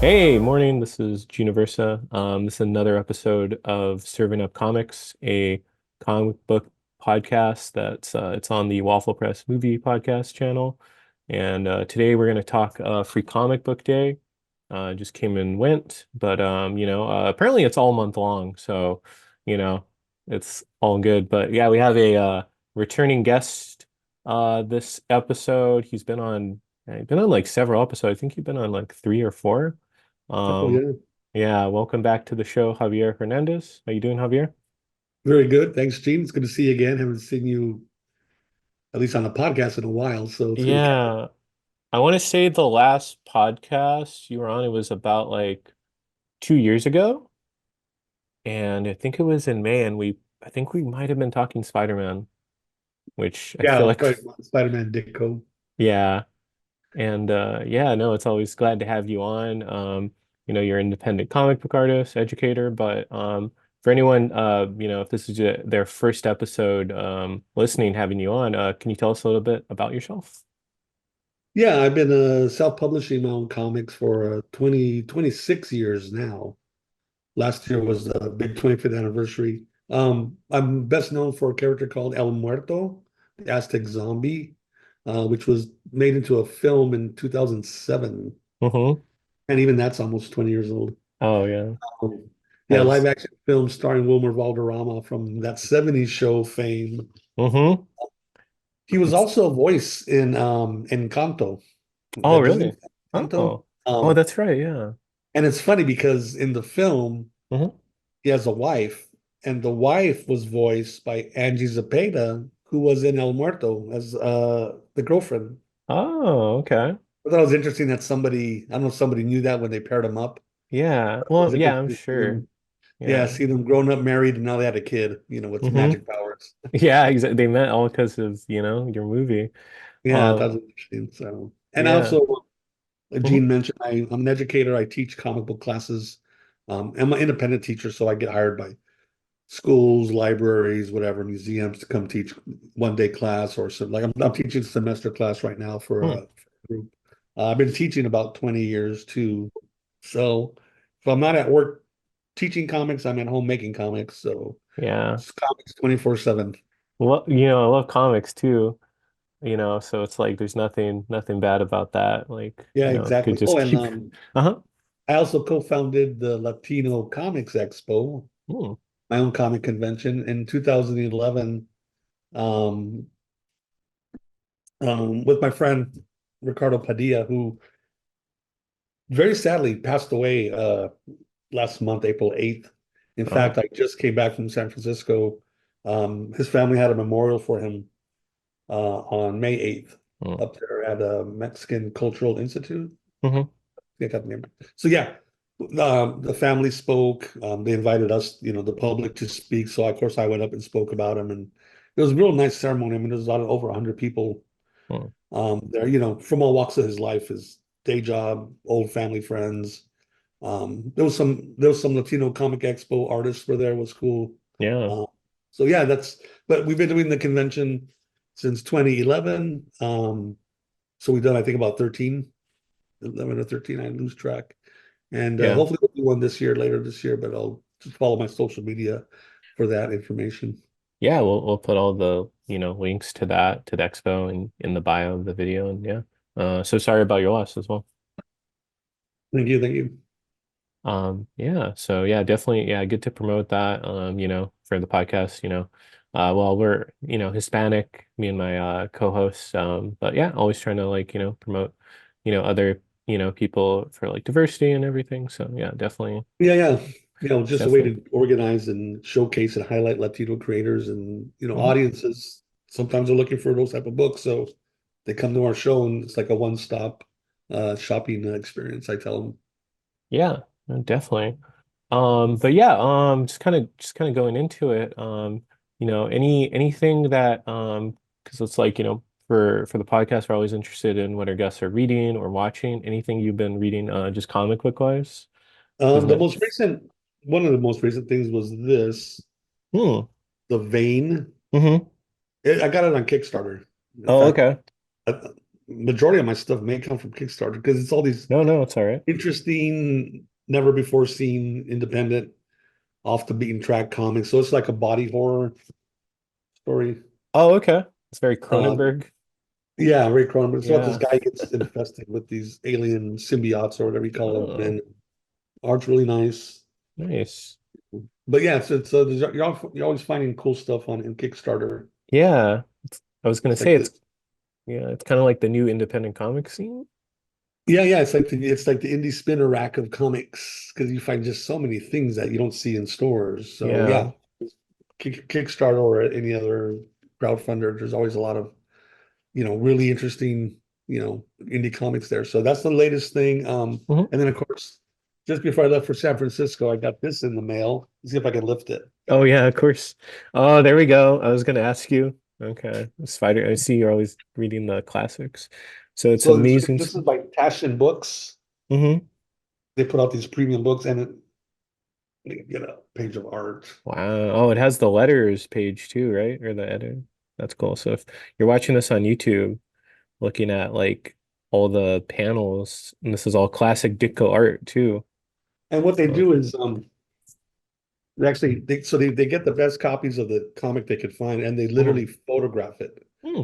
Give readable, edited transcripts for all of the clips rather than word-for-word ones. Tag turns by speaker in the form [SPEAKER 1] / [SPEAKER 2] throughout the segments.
[SPEAKER 1] Hey, morning. This is Universa. This is another episode of Serving Up Comics, a comic book podcast it's on the Waffle Press Movie Podcast channel. And today we're going to talk Free Comic Book Day. Just came and went, but apparently it's all month long, so you know it's all good. But yeah, we have a returning guest this episode. He's been on like several episodes. I think he's been on like three or four.
[SPEAKER 2] Oh,
[SPEAKER 1] Um,
[SPEAKER 2] yeah.
[SPEAKER 1] yeah, welcome back to the show, Javier Hernandez. How you doing, Javier?
[SPEAKER 2] Very good. Thanks, Gene. It's good to see you again. Haven't seen you, at least on a podcast, in a while. So it's good to catch up.
[SPEAKER 1] Yeah, I want to say the last podcast you were on, it was about like 2 years ago, and I think it was in May, and I think we might have been talking Spider-Man, which I feel
[SPEAKER 2] Yeah,
[SPEAKER 1] like,
[SPEAKER 2] Spider-Man Ditko.
[SPEAKER 1] yeah, and yeah, no, it's always glad to have you on. You're an independent comic book artist, educator, but for anyone, if this is their first episode listening, having you on, can you tell us a little bit about yourself?
[SPEAKER 2] Yeah, I've been self-publishing my own comics for 26 years now. Last year was the big 25th anniversary. I'm best known for a character called El Muerto, the Aztec zombie, which was made into a film in 2007.
[SPEAKER 1] Mm-hmm.
[SPEAKER 2] And even that's almost 20 years old.
[SPEAKER 1] Oh yeah.
[SPEAKER 2] Um, yeah, live
[SPEAKER 1] Has
[SPEAKER 2] action film starring Wilmer Valderrama from that 70s show fame.
[SPEAKER 1] mm-hmm.
[SPEAKER 2] He was
[SPEAKER 1] It's
[SPEAKER 2] also a voice in Encanto,
[SPEAKER 1] oh
[SPEAKER 2] the Disney
[SPEAKER 1] really?
[SPEAKER 2] Encanto.
[SPEAKER 1] Oh. Oh, that's right, yeah.
[SPEAKER 2] And it's funny because in the film,
[SPEAKER 1] Mm-hmm.
[SPEAKER 2] he has a wife, and the wife was voiced by Angie Zepeda, who was in El Muerto as the girlfriend.
[SPEAKER 1] Oh, okay.
[SPEAKER 2] I thought it was interesting that I don't know if somebody knew that when they paired them up.
[SPEAKER 1] Yeah.
[SPEAKER 2] It was
[SPEAKER 1] Well, yeah, I'm
[SPEAKER 2] interesting to see
[SPEAKER 1] sure.
[SPEAKER 2] yeah,
[SPEAKER 1] Yeah.
[SPEAKER 2] see them grown up, married, and now they had a kid, with
[SPEAKER 1] Mm-hmm.
[SPEAKER 2] magic powers.
[SPEAKER 1] Yeah, exactly. They met all because of, your movie.
[SPEAKER 2] Yeah, I thought
[SPEAKER 1] Um,
[SPEAKER 2] it was interesting. So, and
[SPEAKER 1] yeah.
[SPEAKER 2] also,
[SPEAKER 1] Mm-hmm.
[SPEAKER 2] Gene mentioned I'm an educator. I teach comic book classes. I'm an independent teacher, so I get hired by schools, libraries, whatever, museums to come teach one day class or some like I'm teaching semester class right now for
[SPEAKER 1] Hmm.
[SPEAKER 2] a group. I've been teaching about 20 years too. So if I'm not at work teaching comics, I'm at home making comics. So
[SPEAKER 1] Yeah.
[SPEAKER 2] it's comics 24/7.
[SPEAKER 1] Well, I love comics too, so it's like there's nothing bad about that. Like,
[SPEAKER 2] Yeah,
[SPEAKER 1] could
[SPEAKER 2] exactly.
[SPEAKER 1] just
[SPEAKER 2] Oh, and
[SPEAKER 1] keep uh-huh.
[SPEAKER 2] I also co-founded the Latino Comics Expo,
[SPEAKER 1] Hmm.
[SPEAKER 2] my own comic convention in 2011, um, with my friend Ricardo Padilla, who very sadly passed away last month, April 8th. In fact,
[SPEAKER 1] Oh.
[SPEAKER 2] I just came back from San Francisco. His family had a memorial for him on May 8th
[SPEAKER 1] Hmm.
[SPEAKER 2] up there at a Mexican Cultural Institute.
[SPEAKER 1] Mm-hmm.
[SPEAKER 2] I got the name. So yeah, the family spoke. They invited us, the public to speak. So of course I went up and spoke about him, and it was a real nice ceremony. I mean, there was over 100 people
[SPEAKER 1] Hmm.
[SPEAKER 2] there, from all walks of his life, his day job, old family friends. There was some Latino Comic Expo artists were there. It was cool.
[SPEAKER 1] Yeah.
[SPEAKER 2] Um, so yeah, but we've been doing the convention since 2011. So we've done I think about 11 or 13. I lose track. And
[SPEAKER 1] Yeah.
[SPEAKER 2] hopefully we'll do one later this year, but I'll just follow my social media for that information.
[SPEAKER 1] Yeah, we'll put all the, links to the expo in the bio of the video and yeah. So sorry about your loss as well.
[SPEAKER 2] Thank you. Thank you.
[SPEAKER 1] Yeah, so yeah, definitely, yeah, good to promote that, for the podcast, well, we're, Hispanic, me and my co-hosts, but yeah, always trying to like, promote, other, people for like diversity and everything. So yeah, definitely,
[SPEAKER 2] Yeah, yeah. Just a way
[SPEAKER 1] definitely.
[SPEAKER 2] to organize and showcase and highlight Latino creators and,
[SPEAKER 1] Mhm.
[SPEAKER 2] audiences. Sometimes they're looking for those type of books. So they come to our show and it's like a one-stop shopping experience, I tell them.
[SPEAKER 1] Yeah, no, definitely. But yeah, just kind of going into it, anything that because it's like, for the podcast, we're always interested in what our guests are reading or watching. Anything you've been reading, just comic book wise? Isn't
[SPEAKER 2] The
[SPEAKER 1] it?
[SPEAKER 2] most recent, one of the most recent things was
[SPEAKER 1] Hmm.
[SPEAKER 2] The Vein.
[SPEAKER 1] Mm-hmm.
[SPEAKER 2] I got it on Kickstarter. In
[SPEAKER 1] Oh,
[SPEAKER 2] fact,
[SPEAKER 1] okay.
[SPEAKER 2] majority of my stuff may come from Kickstarter because it's all these
[SPEAKER 1] No, no, it's all right.
[SPEAKER 2] interesting, never before seen, independent, off the beaten track comics. So it's like a body horror story.
[SPEAKER 1] Oh, okay. It's very
[SPEAKER 2] Um,
[SPEAKER 1] Cronenberg.
[SPEAKER 2] yeah, Ray Cronenberg. It's about this
[SPEAKER 1] Yeah.
[SPEAKER 2] guy gets infested with these alien symbiotes or whatever you call them,
[SPEAKER 1] Oh,
[SPEAKER 2] and art's really nice.
[SPEAKER 1] nice.
[SPEAKER 2] But yeah, you're always finding cool stuff on in Kickstarter.
[SPEAKER 1] Yeah. I was gonna
[SPEAKER 2] It's
[SPEAKER 1] say
[SPEAKER 2] like
[SPEAKER 1] it's yeah, it's kind of like the new independent comic scene.
[SPEAKER 2] yeah, it's like the indie spinner rack of comics because you find just so many things that you don't see in stores. So
[SPEAKER 1] Yeah.
[SPEAKER 2] yeah, Kickstarter or any other crowdfunder, there's always a lot of really interesting indie comics there. So that's the latest thing.
[SPEAKER 1] Mhm.
[SPEAKER 2] And then of course, just before I left for San Francisco, I got this in the mail. Let's see if I can lift it.
[SPEAKER 1] Oh yeah, of course. Oh, there we go. I was gonna ask you. Okay. Spider, I see you're always reading the classics. So it's
[SPEAKER 2] So
[SPEAKER 1] amazing.
[SPEAKER 2] this is by Taschen Books.
[SPEAKER 1] Mm-hmm.
[SPEAKER 2] They put out these premium books, and you get a page of art.
[SPEAKER 1] Wow. Oh, it has the letters page too, right? Or the edit. That's cool. So if you're watching this on YouTube, looking at like all the panels, and this is all classic Ditko art too.
[SPEAKER 2] And what they
[SPEAKER 1] So,
[SPEAKER 2] do is they get the best copies of the comic they could find, and they
[SPEAKER 1] mhm.
[SPEAKER 2] literally photograph it.
[SPEAKER 1] Hmm.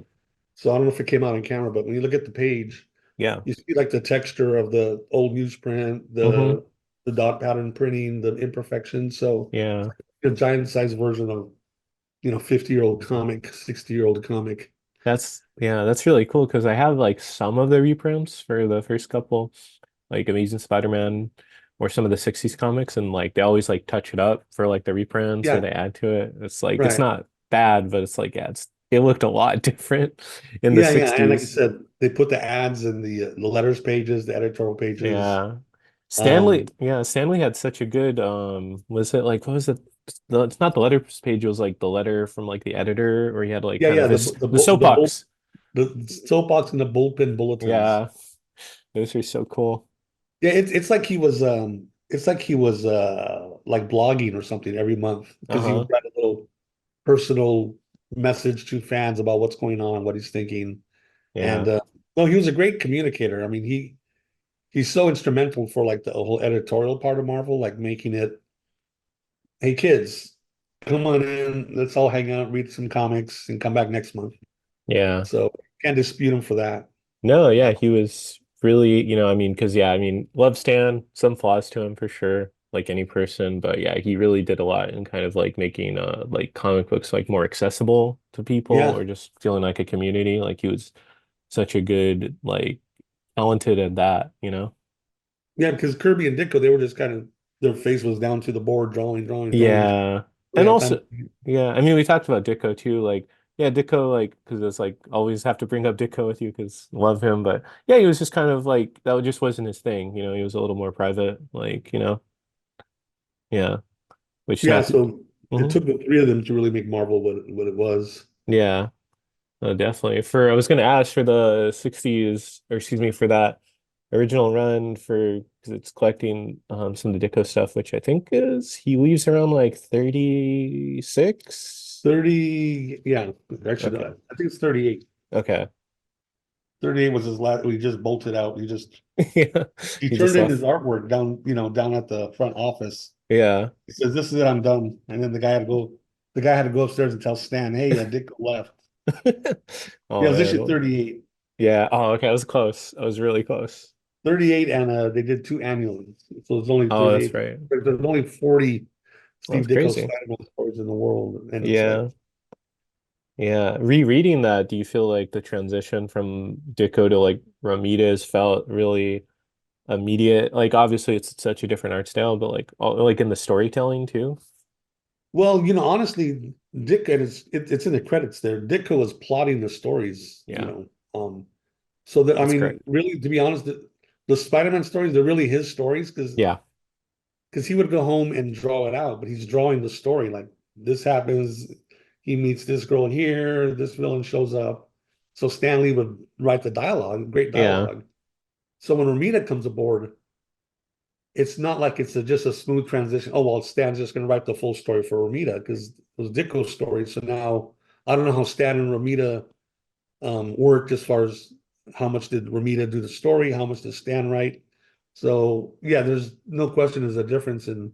[SPEAKER 2] So I don't know if it came out on camera, but when you look at the page,
[SPEAKER 1] Yeah.
[SPEAKER 2] you see like the texture of the old newsprint,
[SPEAKER 1] Hmm.
[SPEAKER 2] the dot pattern printing, the imperfections. So
[SPEAKER 1] Yeah.
[SPEAKER 2] a giant size version of 50-year-old comic, 60-year-old comic.
[SPEAKER 1] Yeah, that's really cool because I have like some of the reprints for the first couple, like Amazing Spider-Man or some of the 60s comics, and like they always like touch it up for like the reprints or
[SPEAKER 2] Yeah,
[SPEAKER 1] they add to it. It's like it's
[SPEAKER 2] right.
[SPEAKER 1] not bad, but it's like yeah, it looked a lot different in the
[SPEAKER 2] Yeah. And like I
[SPEAKER 1] 60s.
[SPEAKER 2] said, they put the ads in the letters pages, the editorial pages.
[SPEAKER 1] Yeah.
[SPEAKER 2] Um,
[SPEAKER 1] Stanley had such a good was it like what was it? It's not the letters page, it was like the letter from like the editor, or he had like
[SPEAKER 2] yeah,
[SPEAKER 1] kind
[SPEAKER 2] yeah,
[SPEAKER 1] of the soapbox.
[SPEAKER 2] the soapbox and the bullpen bulletins.
[SPEAKER 1] Yeah, those are so cool.
[SPEAKER 2] Yeah, it's like he was like blogging or something every month because he would
[SPEAKER 1] Uh-huh.
[SPEAKER 2] write a little personal message to fans about what's going on, what he's thinking. And
[SPEAKER 1] Yeah.
[SPEAKER 2] no, he was a great communicator. I mean, he's so instrumental for like the whole editorial part of Marvel, like making it, hey kids, come on in, let's all hang out, read some comics, and come back next month.
[SPEAKER 1] Yeah.
[SPEAKER 2] So can't dispute him for that.
[SPEAKER 1] No, yeah,
[SPEAKER 2] Uh,
[SPEAKER 1] he was really, I mean, because yeah, I mean, love Stan, some flaws to him for sure, like any person, but yeah, he really did a lot in kind of like making like comic books like more accessible to people
[SPEAKER 2] yeah,
[SPEAKER 1] or just feeling like a community. Like he was such a good like talented at that.
[SPEAKER 2] yeah, because Kirby and Ditko, they were just kind of their face was down to the board, drawing, drawing, drawing.
[SPEAKER 1] Yeah.
[SPEAKER 2] They
[SPEAKER 1] And
[SPEAKER 2] had time.
[SPEAKER 1] also, yeah, I mean, we talked about Ditko too. Like, yeah, Ditko, like, because it's like always have to bring up Ditko with you because love him. But yeah, he was just kind of like, just wasn't his thing. He was a little more private, like, yeah, which
[SPEAKER 2] Yeah,
[SPEAKER 1] not,
[SPEAKER 2] so it
[SPEAKER 1] Mhm.
[SPEAKER 2] took the three of them to really make Marvel what it was.
[SPEAKER 1] Yeah, definitely. I was going to ask for the 60s, or excuse me, for that original run because it's collecting some of the Ditko stuff, which I think he leaves around like 36.
[SPEAKER 2] 30, yeah, actually,
[SPEAKER 1] Okay.
[SPEAKER 2] no, I think it's 38.
[SPEAKER 1] Okay.
[SPEAKER 2] 38 was his last, he just bolted out.
[SPEAKER 1] Yeah.
[SPEAKER 2] He
[SPEAKER 1] He
[SPEAKER 2] turned
[SPEAKER 1] just
[SPEAKER 2] in his
[SPEAKER 1] left.
[SPEAKER 2] artwork down at the front office.
[SPEAKER 1] Yeah.
[SPEAKER 2] He says, "This is it, I'm done." And then the guy had to go upstairs and tell Stan, "Hey, Dick left." Yeah,
[SPEAKER 1] Oh
[SPEAKER 2] it was
[SPEAKER 1] man.
[SPEAKER 2] issue 38.
[SPEAKER 1] Yeah. Oh, okay. I was close. I was really close.
[SPEAKER 2] 38, and they did two annuals. So it's only
[SPEAKER 1] Oh, that's
[SPEAKER 2] 38.
[SPEAKER 1] right.
[SPEAKER 2] There's only 40
[SPEAKER 1] Well,
[SPEAKER 2] Steve
[SPEAKER 1] that's
[SPEAKER 2] Ditko
[SPEAKER 1] crazy.
[SPEAKER 2] Spider-Man stories in the world. And it's like,
[SPEAKER 1] Yeah. Yeah. Rereading that, do you feel like the transition from Ditko to like Ramirez felt really immediate? Like obviously it's such a different art style, but like in the storytelling too.
[SPEAKER 2] well, honestly, Dick, and it's in the credits there. Ditko was plotting the stories,
[SPEAKER 1] Yeah.
[SPEAKER 2] so that I
[SPEAKER 1] That's
[SPEAKER 2] mean,
[SPEAKER 1] correct.
[SPEAKER 2] really, to be honest, the Spider-Man stories, they're really his stories
[SPEAKER 1] Yeah.
[SPEAKER 2] because he would go home and draw it out, but he's drawing the story like this happens, he meets this girl here, this villain shows up. So Stanley would write the dialogue, great
[SPEAKER 1] Yeah.
[SPEAKER 2] dialogue. So when Romita comes aboard, it's not like it's just a smooth transition. Oh, well, Stan's just going to write the full story for Romita because it was Ditko's story. So now I don't know how Stan and Romita worked as far as how much did Romita do the story, how much did Stan write. So yeah, there's no question there's a difference in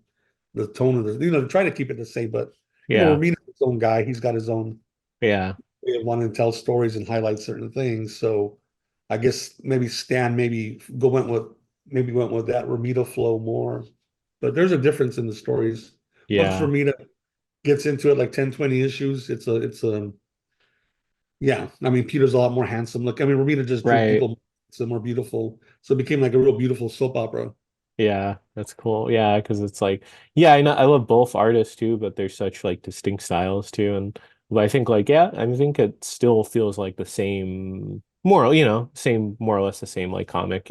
[SPEAKER 2] the tone of the, they try to keep it the same, but
[SPEAKER 1] Yeah.
[SPEAKER 2] Romita's his own guy. He's got his own
[SPEAKER 1] Yeah.
[SPEAKER 2] way of wanting to tell stories and highlight certain things. So I guess maybe Stan maybe went with that Romita flow more. But there's a difference in the stories. Once
[SPEAKER 1] Yeah.
[SPEAKER 2] Romita gets into it, like 10, 20 issues, it's a yeah. I mean, Peter's a lot more handsome. Look, I mean, Romita just drew
[SPEAKER 1] Right.
[SPEAKER 2] people so more beautiful. So it became like a real beautiful soap opera.
[SPEAKER 1] Yeah, that's cool. Yeah, because it's like, yeah, I know I love both artists too, but they're such like distinct styles too. And but I think like, yeah, I think it still feels like the same moral, same more or less the same like comic.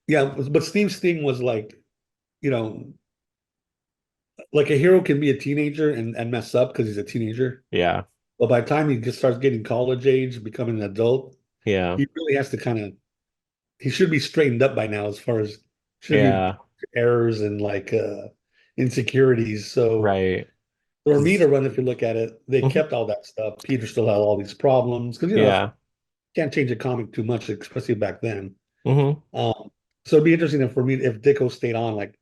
[SPEAKER 2] Yeah, but Steve's thing was like, you know, like a hero can be a teenager and mess up because he's a teenager.
[SPEAKER 1] Yeah.
[SPEAKER 2] But by the time he just starts getting college age, becoming an adult,
[SPEAKER 1] Yeah.
[SPEAKER 2] he really has to he should be straightened up by now as far as should be
[SPEAKER 1] Yeah.
[SPEAKER 2] errors and like insecurities. So
[SPEAKER 1] Right.
[SPEAKER 2] the
[SPEAKER 1] 'Cause-
[SPEAKER 2] Armida run, if you look at it, they
[SPEAKER 1] mhm.
[SPEAKER 2] kept all that stuff. Peter still had all these problems because
[SPEAKER 1] Yeah.
[SPEAKER 2] can't change a comic too much, especially back then.
[SPEAKER 1] Hmm.
[SPEAKER 2] Um, so it'd be interesting if Dicko stayed on, like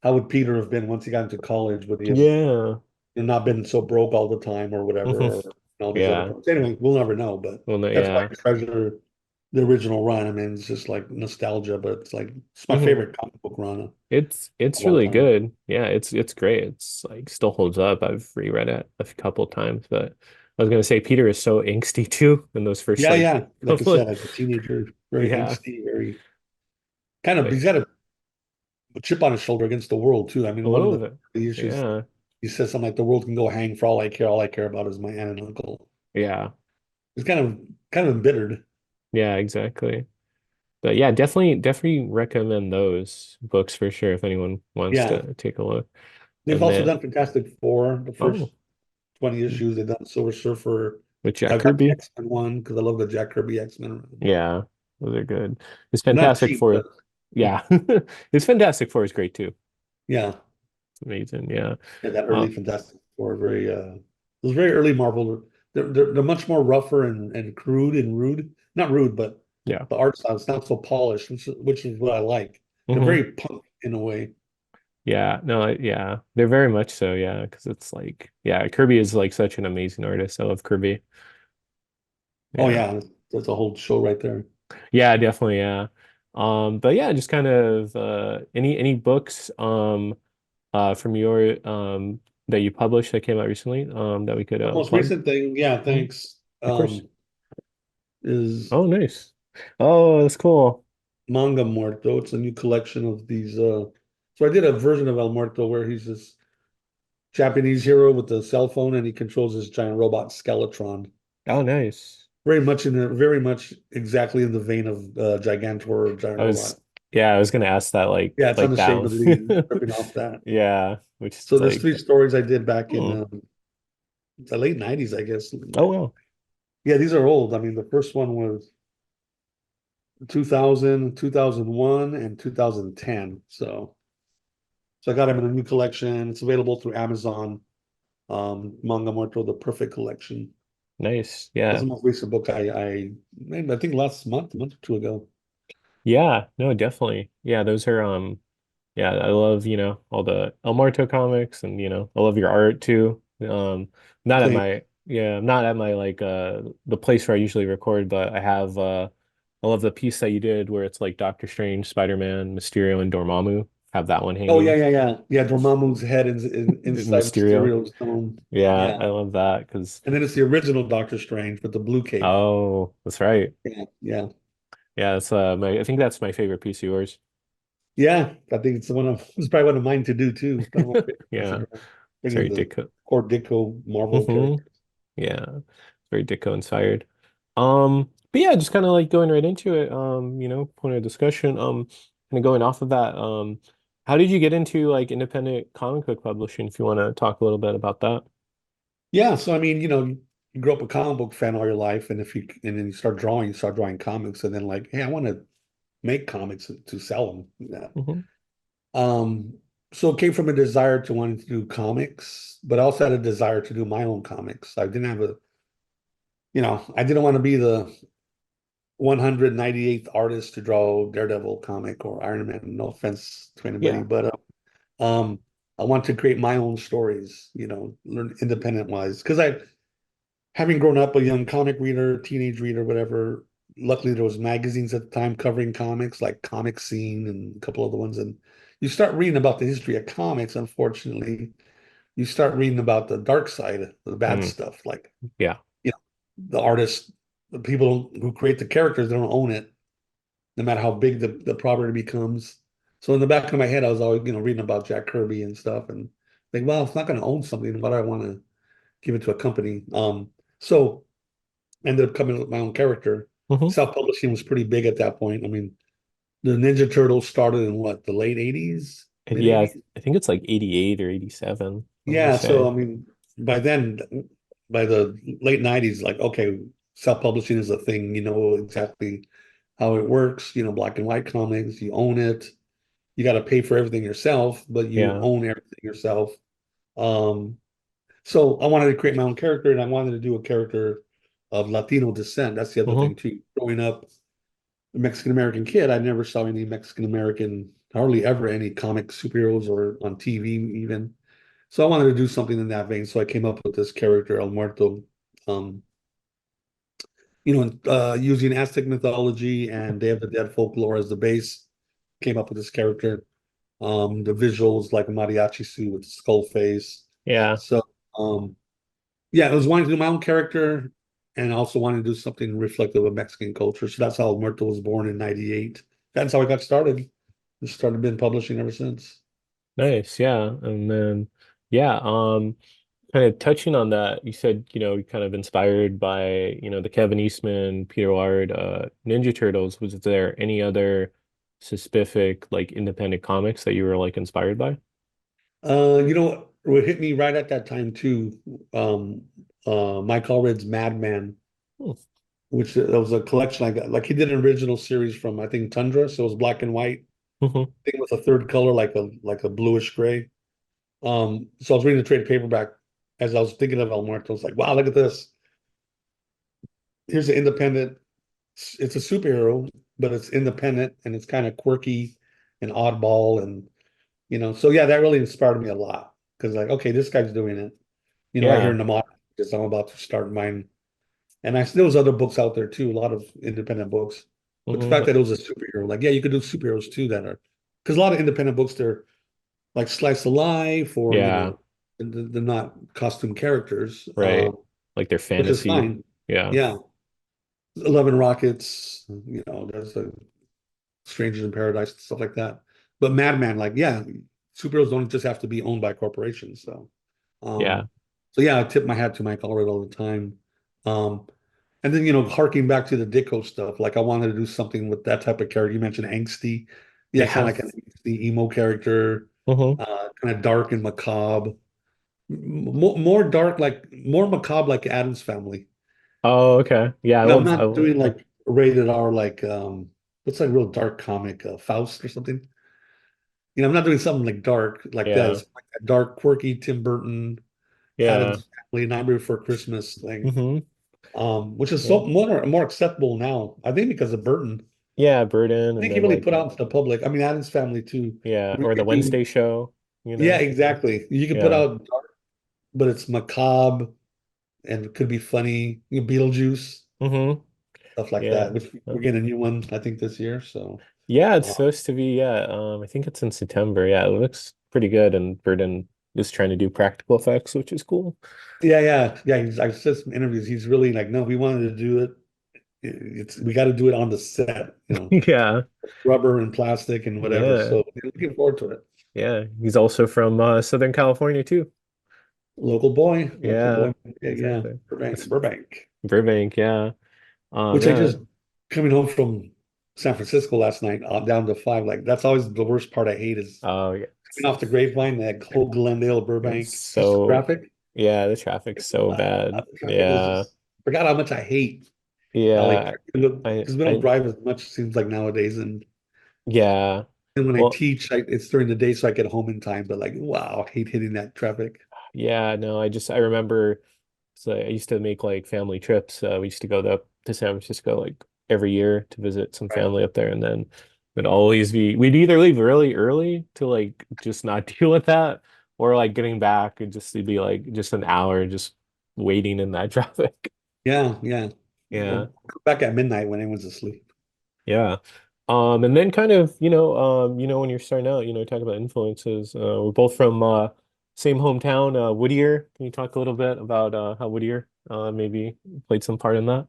[SPEAKER 2] how would Peter have been once he got into college? Would he have
[SPEAKER 1] Yeah.
[SPEAKER 2] not been so broke all the time or whatever,
[SPEAKER 1] Hmm.
[SPEAKER 2] or all these other
[SPEAKER 1] Yeah.
[SPEAKER 2] problems? Anyway, we'll never know, but
[SPEAKER 1] Well, no,
[SPEAKER 2] that's why
[SPEAKER 1] yeah.
[SPEAKER 2] I treasure the original run. I mean, it's just like nostalgia, but it's my
[SPEAKER 1] Hmm.
[SPEAKER 2] favorite comic book run
[SPEAKER 1] It's
[SPEAKER 2] of all
[SPEAKER 1] really
[SPEAKER 2] time.
[SPEAKER 1] good. Yeah, it's great. It's like still holds up. I've reread it a couple times, but I was gonna say Peter is so angsty too in those first
[SPEAKER 2] Yeah,
[SPEAKER 1] like
[SPEAKER 2] yeah. Like I
[SPEAKER 1] couple
[SPEAKER 2] said,
[SPEAKER 1] of
[SPEAKER 2] as a teenager, very
[SPEAKER 1] yeah.
[SPEAKER 2] angsty, very kind of.
[SPEAKER 1] But
[SPEAKER 2] He's got a chip on his shoulder against the world too. I
[SPEAKER 1] a
[SPEAKER 2] mean, one of
[SPEAKER 1] little bit.
[SPEAKER 2] the issues
[SPEAKER 1] Yeah.
[SPEAKER 2] he says something like the world can go hang for all I care. All I care about is my aunt and uncle.
[SPEAKER 1] Yeah.
[SPEAKER 2] He's kind of embittered.
[SPEAKER 1] Yeah, exactly. But yeah, definitely recommend those books for sure if anyone wants
[SPEAKER 2] Yeah.
[SPEAKER 1] to take a look.
[SPEAKER 2] They've
[SPEAKER 1] And
[SPEAKER 2] also
[SPEAKER 1] then
[SPEAKER 2] done Fantastic Four, the
[SPEAKER 1] oh,
[SPEAKER 2] first 20 issues. They've done Silver Surfer.
[SPEAKER 1] with Jack
[SPEAKER 2] I've got the
[SPEAKER 1] Kirby.
[SPEAKER 2] X-Men one because I love the Jack Kirby X-Men run.
[SPEAKER 1] Yeah, those are good. It's
[SPEAKER 2] They're not
[SPEAKER 1] Fantastic
[SPEAKER 2] cheap,
[SPEAKER 1] Four.
[SPEAKER 2] but
[SPEAKER 1] Yeah. It's Fantastic Four is great too.
[SPEAKER 2] yeah,
[SPEAKER 1] It's amazing. Yeah.
[SPEAKER 2] yeah, that
[SPEAKER 1] Uh,
[SPEAKER 2] early Fantastic Four, it was very early Marvel. They're much more rougher and crude and rude. Not rude, but
[SPEAKER 1] yeah.
[SPEAKER 2] the art style is not so polished, which is what I like. They're
[SPEAKER 1] Hmm.
[SPEAKER 2] very punk in a way.
[SPEAKER 1] Yeah, no, yeah, they're very much so, yeah, because it's like, yeah, Kirby is like such an amazing artist. I love Kirby.
[SPEAKER 2] Oh
[SPEAKER 1] Yeah,
[SPEAKER 2] yeah, that's a whole show right there.
[SPEAKER 1] yeah, definitely, yeah. But yeah, just kind of any books from your that you published that came out recently that we could
[SPEAKER 2] The most
[SPEAKER 1] plug.
[SPEAKER 2] recent thing, yeah,
[SPEAKER 1] Mhm.
[SPEAKER 2] thanks,
[SPEAKER 1] Of course.
[SPEAKER 2] is
[SPEAKER 1] Oh, nice. Oh, that's cool.
[SPEAKER 2] Manga Muerto. It's a new collection of these. So I did a version of El Muerto where he's this Japanese hero with a cell phone and he controls this giant robot Skeletron.
[SPEAKER 1] Oh, nice.
[SPEAKER 2] Very much exactly in the vein of Gigantor, giant
[SPEAKER 1] I was
[SPEAKER 2] robot.
[SPEAKER 1] yeah, I was gonna ask that
[SPEAKER 2] Yeah, it's
[SPEAKER 1] like that
[SPEAKER 2] unashamedly
[SPEAKER 1] one.
[SPEAKER 2] ripping off that.
[SPEAKER 1] Yeah, which is
[SPEAKER 2] So there's
[SPEAKER 1] like
[SPEAKER 2] three stories I did back in
[SPEAKER 1] hmm.
[SPEAKER 2] the late 90s, I guess.
[SPEAKER 1] Oh well.
[SPEAKER 2] Yeah, these are old. I mean, the first one was 2000, 2001, and 2010. So I got them in a new collection. It's available through Amazon. Manga Muerto, the perfect collection.
[SPEAKER 1] Nice.
[SPEAKER 2] That's
[SPEAKER 1] Yeah.
[SPEAKER 2] the most recent book I made, I think last month, a month or two ago.
[SPEAKER 1] Yeah, no, definitely. Yeah, those are yeah, I love, all the El Muerto comics and I love your art too. Not at
[SPEAKER 2] Same.
[SPEAKER 1] my yeah, not at my like the place where I usually record, but I love the piece that you did where it's like Doctor Strange, Spider-Man, Mysterio, and Dormammu. Have that one
[SPEAKER 2] Oh yeah,
[SPEAKER 1] hanging.
[SPEAKER 2] yeah, yeah. Yeah, Dormammu's head inside
[SPEAKER 1] Mysterio.
[SPEAKER 2] Mysterio's dome.
[SPEAKER 1] Yeah,
[SPEAKER 2] Yeah.
[SPEAKER 1] I love that because
[SPEAKER 2] And then it's the original Doctor Strange with the blue cape.
[SPEAKER 1] oh, that's right.
[SPEAKER 2] Yeah, yeah.
[SPEAKER 1] Yeah, that's my I think that's my favorite piece of yours.
[SPEAKER 2] Yeah, I think it's probably one of mine to do too. It's one of my favorite pieces
[SPEAKER 1] Yeah,
[SPEAKER 2] around.
[SPEAKER 1] it's
[SPEAKER 2] Bringing
[SPEAKER 1] very
[SPEAKER 2] the
[SPEAKER 1] Ditko.
[SPEAKER 2] core Ditko Marvel
[SPEAKER 1] Hmm.
[SPEAKER 2] character.
[SPEAKER 1] Yeah, it's very Ditko inspired. But yeah, just kind of like going right into it. Point of discussion. Kind of going off of that. How did you get into like independent comic book publishing? If you want to talk a little bit about that.
[SPEAKER 2] Yeah, so I mean, you grow up a comic book fan all your life, and then you start drawing comics, and then like, hey, I want to make comics to sell them. Yeah.
[SPEAKER 1] Hmm.
[SPEAKER 2] Um, so it came from a desire to wanting to do comics, but I also had a desire to do my own comics. I didn't have I didn't want to be 198th artist to draw Daredevil comic or Iron Man. No offense to anybody,
[SPEAKER 1] Yeah.
[SPEAKER 2] but um, I want to create my own stories, learn independent wise. Because having grown up a young comic reader, teenage reader, whatever, luckily there was magazines at the time covering comics like Comic Scene and a couple other ones. And you start reading about the history of comics, unfortunately, you start reading about the dark side, the bad
[SPEAKER 1] Mm,
[SPEAKER 2] stuff, like,
[SPEAKER 1] yeah.
[SPEAKER 2] you know, the artists, the people who create the characters, they don't own it, no matter how big the property becomes. So in the back of my head, I was always, reading about Jack Kirby and stuff and think, well, if it's not going to own something, why do I want to give it to a company? So I ended up coming up with my own character.
[SPEAKER 1] Hmm.
[SPEAKER 2] Self-publishing was pretty big at that point. I mean, the Ninja Turtles started in what, the late 80s, mid
[SPEAKER 1] Yeah,
[SPEAKER 2] 80s?
[SPEAKER 1] I think it's like 88 or 87, I want to
[SPEAKER 2] Yeah, so
[SPEAKER 1] say.
[SPEAKER 2] I mean, by then, by the late 90s, like, okay, self-publishing is a thing, you know exactly how it works, black and white comics, you own it. You got to pay for everything yourself, but you
[SPEAKER 1] Yeah.
[SPEAKER 2] own everything yourself. Um, so I wanted to create my own character, and I wanted to do a character of Latino descent. That's the other
[SPEAKER 1] Hmm.
[SPEAKER 2] thing too. Growing up, a Mexican American kid, I never saw any Mexican American, hardly ever any comic superheroes or on TV even. So I wanted to do something in that vein. So I came up with this character, El Muerto, um, using Aztec mythology and Day of the Dead folklore as the base. Came up with this character. The visuals like a mariachi suit with a skull face.
[SPEAKER 1] Yeah.
[SPEAKER 2] So yeah, I was wanting to do my own character and also wanting to do something reflective of Mexican culture. So that's how Muerto was born in '98. That's how I got started. Just started been publishing ever since.
[SPEAKER 1] Nice. Yeah. And then, yeah, kind of touching on that, you said, you kind of inspired by, the Kevin Eastman, Peter Laird, Ninja Turtles. Was there any other specific, like, independent comics that you were, like, inspired by?
[SPEAKER 2] What hit me right at that time too, Mike Allred's Madman,
[SPEAKER 1] Hmm.
[SPEAKER 2] which that was a collection I got. Like he did an original series from I think Tundra, so it was black and white.
[SPEAKER 1] Hmm.
[SPEAKER 2] I think with a third color, like a bluish gray. So I was reading the trade paperback as I was thinking of El Muerto. I was like, wow, look at this. Here's an independent. It's a superhero, but it's independent and it's kind of quirky and oddball, and so yeah, that really inspired me a lot because like, okay, this guy's doing it. Right here
[SPEAKER 1] Yeah.
[SPEAKER 2] in the modern, because I'm about to start mine. And there was other books out there too, a lot of independent books. But the fact
[SPEAKER 1] Hmm.
[SPEAKER 2] that it was a superhero, like, yeah, you could do superheroes too that are, because a lot of independent books, they're like slice of life or,
[SPEAKER 1] Yeah.
[SPEAKER 2] they're not costume characters,
[SPEAKER 1] Right. Like their
[SPEAKER 2] which is
[SPEAKER 1] fantasy.
[SPEAKER 2] fine.
[SPEAKER 1] Yeah.
[SPEAKER 2] Yeah. 11 Rockets, there's a Strangers in Paradise, stuff like that. But Madman, like, yeah, superheroes don't just have to be owned by corporations.
[SPEAKER 1] Yeah.
[SPEAKER 2] Um, so yeah, I tip my hat to Mike Allred all the time. Um, and then, harking back to the Ditko stuff, like I wanted to do something with that type of character. You mentioned angsty. Yeah, kind
[SPEAKER 1] Yeah.
[SPEAKER 2] of like an angsty emo character,
[SPEAKER 1] Hmm.
[SPEAKER 2] kind of dark and macabre. More dark, like more macabre, like Addams Family.
[SPEAKER 1] Oh, okay. Yeah,
[SPEAKER 2] I'm
[SPEAKER 1] I
[SPEAKER 2] not
[SPEAKER 1] love
[SPEAKER 2] doing like rated R, like what's that real dark comic, Faust or something. I'm not doing something like dark like that.
[SPEAKER 1] yeah.
[SPEAKER 2] It's like a dark, quirky Tim Burton,
[SPEAKER 1] Yeah.
[SPEAKER 2] Addams Family, Nightmare Before Christmas thing.
[SPEAKER 1] Hmm.
[SPEAKER 2] Which is
[SPEAKER 1] Yeah.
[SPEAKER 2] so more acceptable now. I think because of Burton.
[SPEAKER 1] Yeah, Burden
[SPEAKER 2] I
[SPEAKER 1] and
[SPEAKER 2] think he
[SPEAKER 1] then
[SPEAKER 2] really
[SPEAKER 1] like
[SPEAKER 2] put out to the public. I mean, Addams Family too.
[SPEAKER 1] yeah,
[SPEAKER 2] We
[SPEAKER 1] or the
[SPEAKER 2] could do,
[SPEAKER 1] Wednesday show, you
[SPEAKER 2] yeah,
[SPEAKER 1] know?
[SPEAKER 2] exactly. You could put
[SPEAKER 1] Yeah.
[SPEAKER 2] out dark, but it's macabre and it could be funny. Beetlejuice,
[SPEAKER 1] Hmm.
[SPEAKER 2] stuff like
[SPEAKER 1] Yeah.
[SPEAKER 2] that. Which we're getting a new one, I think, this year. So,
[SPEAKER 1] Yeah, it's
[SPEAKER 2] uh,
[SPEAKER 1] supposed to be, yeah. I think it's in September. Yeah, it looks pretty good and Burden is trying to do practical effects, which is cool.
[SPEAKER 2] yeah, yeah, yeah. I've said some interviews. He's really like, no, we wanted to do it. We got to do it on the set.
[SPEAKER 1] Yeah.
[SPEAKER 2] Rubber and plastic and whatever.
[SPEAKER 1] Yeah.
[SPEAKER 2] So, looking forward to it.
[SPEAKER 1] Yeah. He's also from Southern California too.
[SPEAKER 2] Local
[SPEAKER 1] Yeah,
[SPEAKER 2] boy. Yeah, yeah.
[SPEAKER 1] exactly.
[SPEAKER 2] Burbank,
[SPEAKER 1] That's
[SPEAKER 2] Burbank.
[SPEAKER 1] Burbank, yeah.
[SPEAKER 2] Which I
[SPEAKER 1] Yeah.
[SPEAKER 2] just coming home from San Francisco last night, down to 5. Like that's always the worst part I hate is
[SPEAKER 1] Oh, yeah.
[SPEAKER 2] coming off the grapevine, that whole Glendale,
[SPEAKER 1] It's
[SPEAKER 2] Burbank, just the
[SPEAKER 1] so
[SPEAKER 2] traffic.
[SPEAKER 1] yeah, the traffic's so bad.
[SPEAKER 2] The traffic is
[SPEAKER 1] Yeah.
[SPEAKER 2] just forgot how much I hate LA
[SPEAKER 1] Yeah.
[SPEAKER 2] traffic
[SPEAKER 1] I
[SPEAKER 2] because we don't
[SPEAKER 1] I
[SPEAKER 2] drive as much, seems like nowadays.
[SPEAKER 1] yeah.
[SPEAKER 2] And when I
[SPEAKER 1] Well,
[SPEAKER 2] teach, it's during the day, so I get home in time. But like, wow, I hate hitting that traffic.
[SPEAKER 1] yeah, no, I remember so I used to make like family trips. We used to go to San Francisco like every year to visit some
[SPEAKER 2] Right.
[SPEAKER 1] family up there, and then we'd either leave really early to like just not deal with that, or like getting back and just to be like just an hour just waiting in that traffic.
[SPEAKER 2] Yeah, yeah.
[SPEAKER 1] Yeah.
[SPEAKER 2] Well, back at midnight when everyone's asleep.
[SPEAKER 1] Yeah. And then kind of, when you're starting out, talk about influences. We're both from same hometown, Whittier. Can you talk a little bit about how Whittier maybe played some part in that?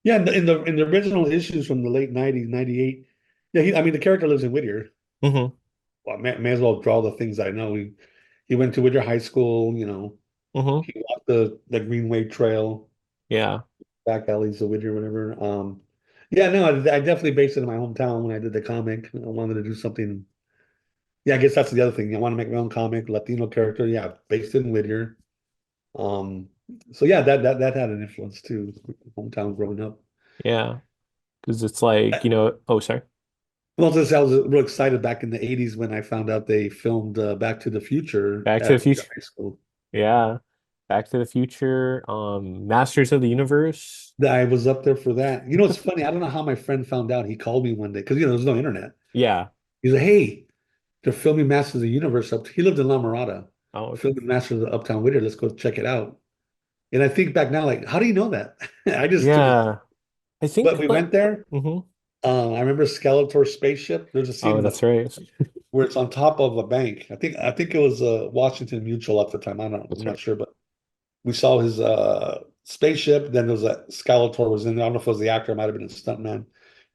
[SPEAKER 2] Yeah, in the original issues from the late 90s, 98. Yeah, I mean the character lives in Whittier.
[SPEAKER 1] Mm-hmm.
[SPEAKER 2] Well, may as well draw the things I know. He went to Whittier High School,
[SPEAKER 1] Mm-hmm.
[SPEAKER 2] he walked the Greenway Trail,
[SPEAKER 1] Yeah.
[SPEAKER 2] back alleys of Whittier, whatever. Yeah, no, I definitely based it in my hometown when I did the comic. I wanted to do something. Yeah, I guess that's the other thing. I want to make my own comic, Latino character. Yeah, based in Whittier. Um, so yeah, that had an influence too, hometown growing up.
[SPEAKER 1] Yeah. Because it's like, oh, sorry.
[SPEAKER 2] Well, this I was real excited back in the 80s when I found out they filmed Back to the Future
[SPEAKER 1] Back to the
[SPEAKER 2] at Whittier
[SPEAKER 1] Future.
[SPEAKER 2] High School.
[SPEAKER 1] Yeah. Back to the Future. Masters of the Universe.
[SPEAKER 2] I was up there for that. It's funny. I don't know how my friend found out. He called me one day because there's no internet.
[SPEAKER 1] Yeah.
[SPEAKER 2] He's like, "Hey, they're filming Masters of the Universe up." He lived in La Mirada,
[SPEAKER 1] Oh, okay.
[SPEAKER 2] filming Masters of Uptown Whittier. Let's go check it out. And I think back now, like, how do you know that? I just took it.
[SPEAKER 1] Yeah. I
[SPEAKER 2] But
[SPEAKER 1] think
[SPEAKER 2] we
[SPEAKER 1] like,
[SPEAKER 2] went there.
[SPEAKER 1] hmm
[SPEAKER 2] I remember Skeletor's spaceship. There's a scene
[SPEAKER 1] Oh, that's right.
[SPEAKER 2] where it's on top of a bank. I think it was Washington Mutual at the time. I'm
[SPEAKER 1] That's
[SPEAKER 2] not
[SPEAKER 1] right.
[SPEAKER 2] sure, but we saw his spaceship. Then there was a Skeletor was in there. I don't know if it was the actor, it might have been a stuntman.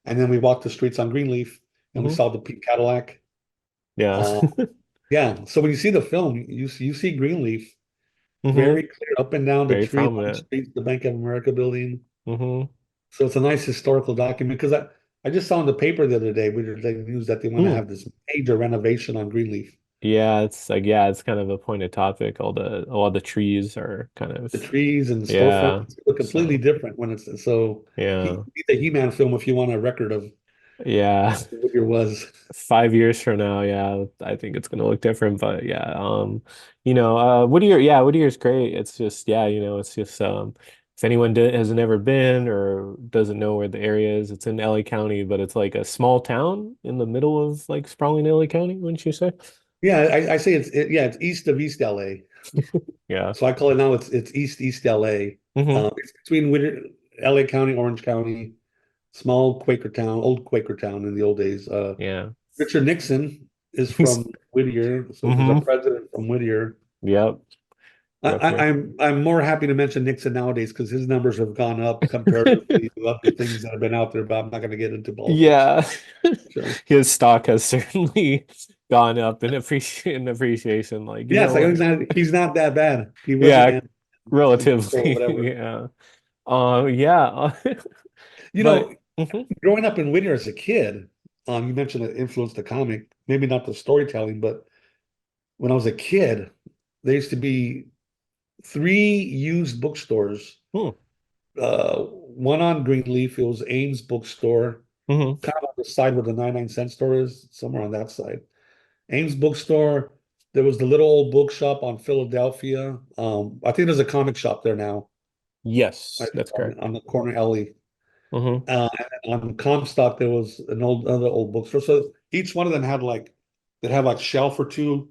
[SPEAKER 2] And then we walked the streets on Greenleaf and we
[SPEAKER 1] Hmm
[SPEAKER 2] saw the pink Cadillac.
[SPEAKER 1] Yeah.
[SPEAKER 2] Uh, yeah. So when you see the film, you see Greenleaf
[SPEAKER 1] hmm
[SPEAKER 2] very clear up and down the
[SPEAKER 1] Very
[SPEAKER 2] tree line
[SPEAKER 1] prominent.
[SPEAKER 2] streets, the Bank of America building.
[SPEAKER 1] Hmm
[SPEAKER 2] So it's a nice historical document because I just saw in the paper the other day, we were like news that they want to
[SPEAKER 1] Hmm.
[SPEAKER 2] have this major renovation on Greenleaf.
[SPEAKER 1] It's kind of a pointed topic. All the trees are kind of,
[SPEAKER 2] The trees and
[SPEAKER 1] yeah.
[SPEAKER 2] storefronts look completely
[SPEAKER 1] So,
[SPEAKER 2] different when it's so
[SPEAKER 1] yeah.
[SPEAKER 2] the He-Man film if you want a record of
[SPEAKER 1] Yeah.
[SPEAKER 2] what year was.
[SPEAKER 1] 5 years from now, yeah, I think it's gonna look different. But yeah, Whittier's great. It's just, yeah, it's just if anyone has never been or doesn't know where the area is, it's in LA County, but it's like a small town in the middle of like sprawling LA County, wouldn't you say?
[SPEAKER 2] Yeah, I say it's east of East LA.
[SPEAKER 1] Yeah.
[SPEAKER 2] So I call it now it's East LA.
[SPEAKER 1] hmm
[SPEAKER 2] It's between LA County, Orange County, small Quaker town, old Quaker town in the old days.
[SPEAKER 1] Yeah.
[SPEAKER 2] Richard Nixon is from Whittier, so there's a
[SPEAKER 1] hmm
[SPEAKER 2] president from Whittier.
[SPEAKER 1] Yep.
[SPEAKER 2] I,
[SPEAKER 1] Yep.
[SPEAKER 2] I,
[SPEAKER 1] Yep.
[SPEAKER 2] I'm more happy to mention Nixon nowadays because his numbers have gone up comparatively to other things that have been out there, but I'm not going to get into politics.
[SPEAKER 1] Yeah.
[SPEAKER 2] So
[SPEAKER 1] His stock has certainly gone up in appreciation. Like, you
[SPEAKER 2] yeah, it's
[SPEAKER 1] know
[SPEAKER 2] like
[SPEAKER 1] what?
[SPEAKER 2] he's not that bad. He wasn't
[SPEAKER 1] Yeah,
[SPEAKER 2] an or
[SPEAKER 1] relatively.
[SPEAKER 2] whatever.
[SPEAKER 1] Yeah. Yeah.
[SPEAKER 2] You
[SPEAKER 1] But
[SPEAKER 2] know,
[SPEAKER 1] mhm,
[SPEAKER 2] growing up in Whittier as a kid, you mentioned it influenced the comic, maybe not the storytelling, but when I was a kid, there used to be three used bookstores.
[SPEAKER 1] hmm,
[SPEAKER 2] One on Greenleaf, it was Ames Bookstore,
[SPEAKER 1] mhm.
[SPEAKER 2] kind of on the side where the 99-cent store is, somewhere on that side. Ames Bookstore. There was the little old bookshop on Philadelphia. I think there's a comic shop there now,
[SPEAKER 1] Yes, that's
[SPEAKER 2] on
[SPEAKER 1] correct.
[SPEAKER 2] the corner alley.
[SPEAKER 1] Hmm
[SPEAKER 2] And then on Comstock, there was another old bookstore. So each one of them had like shelf or two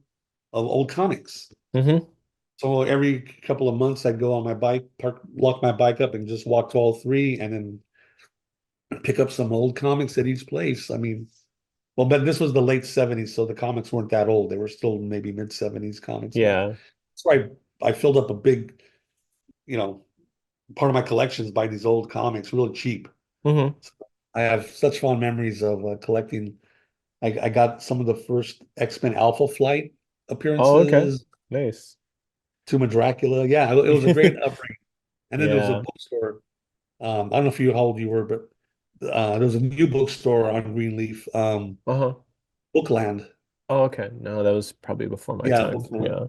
[SPEAKER 2] of old comics.
[SPEAKER 1] hmm
[SPEAKER 2] So every couple of months, I'd go on my bike, lock my bike up, and just walk to all three, and then pick up some old comics at each place. I mean, well, but this was the late '70s, so the comics weren't that old. They were still maybe mid '70s comics, but
[SPEAKER 1] Yeah.
[SPEAKER 2] so I filled up a big, you know, part of my collections by these old comics, really cheap.
[SPEAKER 1] hmm
[SPEAKER 2] So I have such fond memories of collecting. I got some of the first X-Men Alpha Flight
[SPEAKER 1] Oh, okay.
[SPEAKER 2] appearances,
[SPEAKER 1] Nice.
[SPEAKER 2] Tomb of Dracula. Yeah, it was a great upbringing. And then there was a
[SPEAKER 1] Yeah.
[SPEAKER 2] bookstore. I don't know if you how old you were, but there was a new bookstore on Greenleaf,
[SPEAKER 1] Uh-huh.
[SPEAKER 2] Bookland.
[SPEAKER 1] Oh, okay. No, that was probably before my
[SPEAKER 2] Yeah,
[SPEAKER 1] time.
[SPEAKER 2] Bookland.
[SPEAKER 1] Yeah.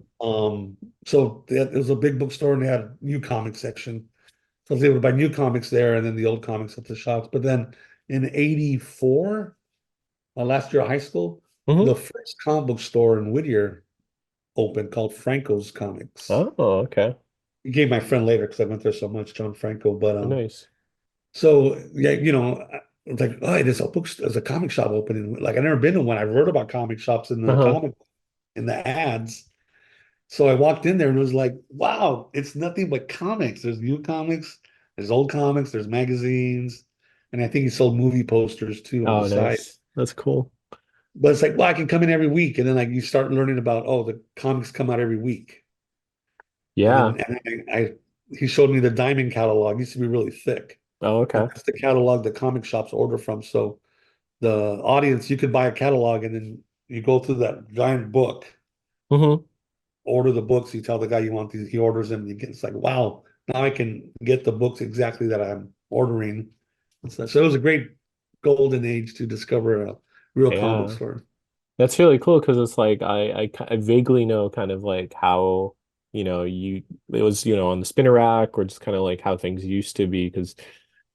[SPEAKER 2] So it was a big bookstore and they had a new comic section. So I was able to buy new comics there and then the old comics at the shops. But then in '84, last year of high school,
[SPEAKER 1] hmm
[SPEAKER 2] the first comic book store in Whittier opened called Franco's Comics.
[SPEAKER 1] Oh, okay.
[SPEAKER 2] He gave my friend later because I went there so much, John Franco. But
[SPEAKER 1] Nice.
[SPEAKER 2] So yeah, it's like, oh, there's a comic shop opening. Like I never been to one. I've heard about comic shops
[SPEAKER 1] Uh-huh.
[SPEAKER 2] in the ads. So I walked in there and it was like, wow, it's nothing but comics. There's new comics, there's old comics, there's magazines, and I think he sold movie posters too on the
[SPEAKER 1] Oh,
[SPEAKER 2] side.
[SPEAKER 1] nice. That's cool.
[SPEAKER 2] But it's like, well, I can come in every week, and then like you start learning about, oh, the comics come out every week, and
[SPEAKER 1] Yeah.
[SPEAKER 2] then he showed me the Diamond catalog. It used to be really thick,
[SPEAKER 1] Oh,
[SPEAKER 2] and
[SPEAKER 1] okay.
[SPEAKER 2] that's the catalog the comic shops order from. So the audience, you could buy a catalog, and then you go through that giant book,
[SPEAKER 1] Mm-hmm.
[SPEAKER 2] order the books. You tell the guy you want these, he orders them. It's like, wow, now I can get the books exactly that I'm ordering. So it was a great golden age to discover a real comic book
[SPEAKER 1] Yeah.
[SPEAKER 2] store.
[SPEAKER 1] That's really cool because it's like I vaguely know kind of like how, you it was, on the spinner rack or just kind of like how things used to be. Because I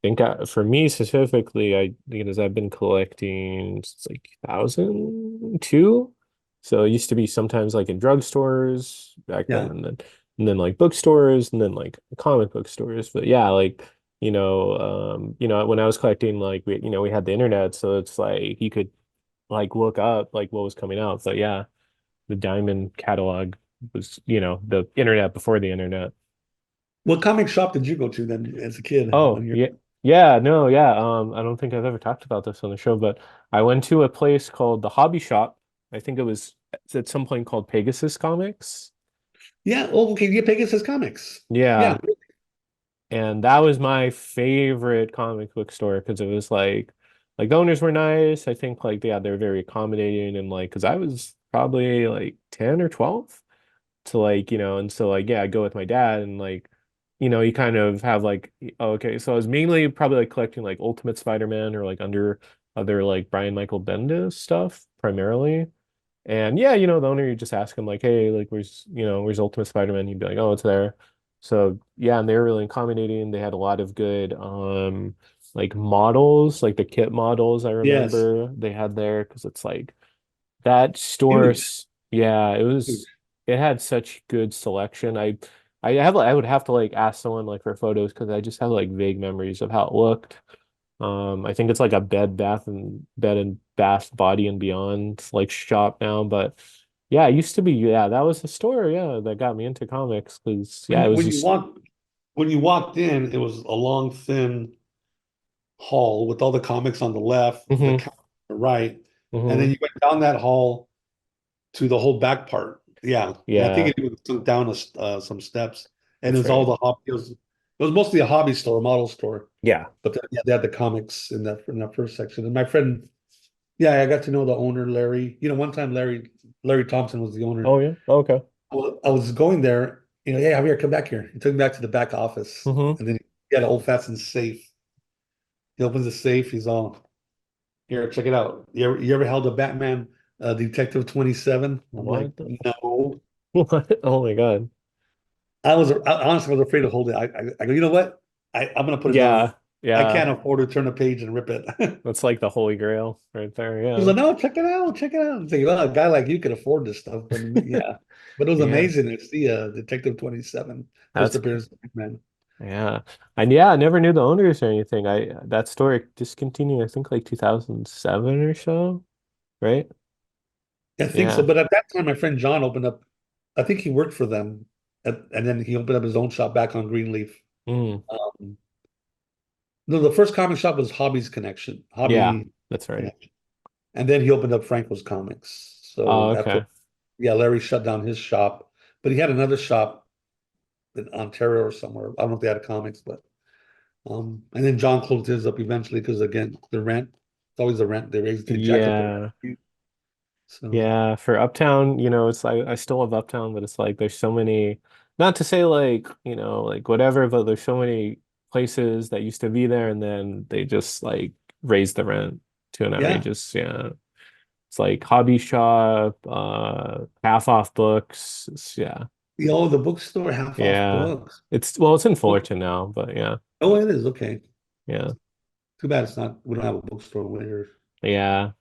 [SPEAKER 1] think for me specifically, because I've been collecting since like 2002. So it used to be sometimes like in drugstores back then,
[SPEAKER 2] Yeah.
[SPEAKER 1] and then like bookstores, and then like comic book stores. But yeah, like when I was collecting, like we had the internet, so it's like you could like look up like what was coming out. So yeah, the Diamond catalog was, the internet before the internet.
[SPEAKER 2] What comic shop did you go to then as a kid
[SPEAKER 1] Oh,
[SPEAKER 2] when you're
[SPEAKER 1] yeah. Yeah, no, yeah. I don't think I've ever talked about this on the show, but I went to a place called the Hobby Shop. I think it was at some point called Pegasus Comics.
[SPEAKER 2] yeah, oh okay, yeah, Pegasus Comics. Yeah.
[SPEAKER 1] Yeah. And that was my favorite comic book store because it was like the owners were nice. I think like yeah, they're very accommodating and like because I was probably like 10 or 12 to like, and so like yeah, I go with my dad and like, you kind of have like oh, okay, so I was mainly probably like collecting like Ultimate Spider-Man or like under other like Brian Michael Bendis stuff primarily. And yeah, the owner, you just ask him like, hey, like where's Ultimate Spider-Man? He'd be like, oh, it's there. So yeah, and they were really accommodating. They had a lot of good like models, like the kit models I
[SPEAKER 2] Yes.
[SPEAKER 1] remember they had there because it's like that store,
[SPEAKER 2] Huge.
[SPEAKER 1] yeah,
[SPEAKER 2] Huge.
[SPEAKER 1] it had such good selection. I would have to like ask someone like for photos because I just have like vague memories of how it looked. I think it's like a Bed and Bath Body and Beyond like shop now, but yeah, it used to be, yeah, that was the store, yeah, that got me into comics because
[SPEAKER 2] When
[SPEAKER 1] yeah, it
[SPEAKER 2] you
[SPEAKER 1] was
[SPEAKER 2] when you
[SPEAKER 1] just
[SPEAKER 2] walk when you walked in, it was a long, thin hall with all the comics on the left, the
[SPEAKER 1] hmm
[SPEAKER 2] counter on the right, and then
[SPEAKER 1] hmm
[SPEAKER 2] you went down that hall to the whole back part. Yeah, yeah. I think
[SPEAKER 1] yeah,
[SPEAKER 2] it even took down some steps, and it
[SPEAKER 1] that's
[SPEAKER 2] was all
[SPEAKER 1] right.
[SPEAKER 2] the hobby. It was mostly a hobby store, a model store,
[SPEAKER 1] Yeah.
[SPEAKER 2] but yeah, they had the comics in that first section. And my friend, yeah, I got to know the owner, Larry. One time Larry Thompson was the owner.
[SPEAKER 1] Oh yeah. Okay.
[SPEAKER 2] I was going there. Hey, Javier, come back here. He took me back to the back office,
[SPEAKER 1] hmm
[SPEAKER 2] and then he had an old-fashioned safe. He opens the safe. He's all, here, check it out. You ever held a Batman Detective 27? I'm like,
[SPEAKER 1] What?
[SPEAKER 2] no.
[SPEAKER 1] What? Oh my God.
[SPEAKER 2] Honestly, I was afraid to hold it. I go, you know what? I'm gonna put it down.
[SPEAKER 1] Yeah.
[SPEAKER 2] I
[SPEAKER 1] Yeah.
[SPEAKER 2] can't afford to turn a page and rip it.
[SPEAKER 1] That's like the Holy Grail right there.
[SPEAKER 2] He's
[SPEAKER 1] Yeah.
[SPEAKER 2] like, no, check it out, check it out. I'm thinking, well, a guy like you could afford this stuff, but yeah. But it was
[SPEAKER 1] Yeah.
[SPEAKER 2] amazing to see Detective 27 first
[SPEAKER 1] That's
[SPEAKER 2] appearance of Batman.
[SPEAKER 1] yeah. And yeah, I never knew the owners or anything. That store discontinued, I think like 2007 or so, right?
[SPEAKER 2] I think so.
[SPEAKER 1] Yeah.
[SPEAKER 2] But at that time, my friend John opened up. I think he worked for them, and then he opened up his own shop back on Greenleaf.
[SPEAKER 1] Mm.
[SPEAKER 2] Um, no, the first comic shop was Hobby's Connection,
[SPEAKER 1] Yeah,
[SPEAKER 2] Hobby
[SPEAKER 1] that's right.
[SPEAKER 2] Connection, and then he opened up Franco's Comics.
[SPEAKER 1] Oh,
[SPEAKER 2] So after,
[SPEAKER 1] okay.
[SPEAKER 2] yeah, Larry shut down his shop, but he had another shop in Ontario or somewhere. I don't know if they had comics, but and then John closed his up eventually because again, the rent. It's always the rent. They jack up the
[SPEAKER 1] Yeah.
[SPEAKER 2] rent. So
[SPEAKER 1] Yeah, for Uptown, it's like I still love Uptown, but it's like there's so many, not to say like, like whatever, but there's so many places that used to be there and then they just like raised the rent to an
[SPEAKER 2] yeah,
[SPEAKER 1] outrageous, yeah. It's like hobby shop, half off books. Yeah.
[SPEAKER 2] the bookstore half off
[SPEAKER 1] Yeah.
[SPEAKER 2] books.
[SPEAKER 1] It's in
[SPEAKER 2] Okay.
[SPEAKER 1] Fullerton now, but yeah.
[SPEAKER 2] Oh, it is okay.
[SPEAKER 1] Yeah.
[SPEAKER 2] Too bad it's not. We don't have a bookstore where.
[SPEAKER 1] Yeah.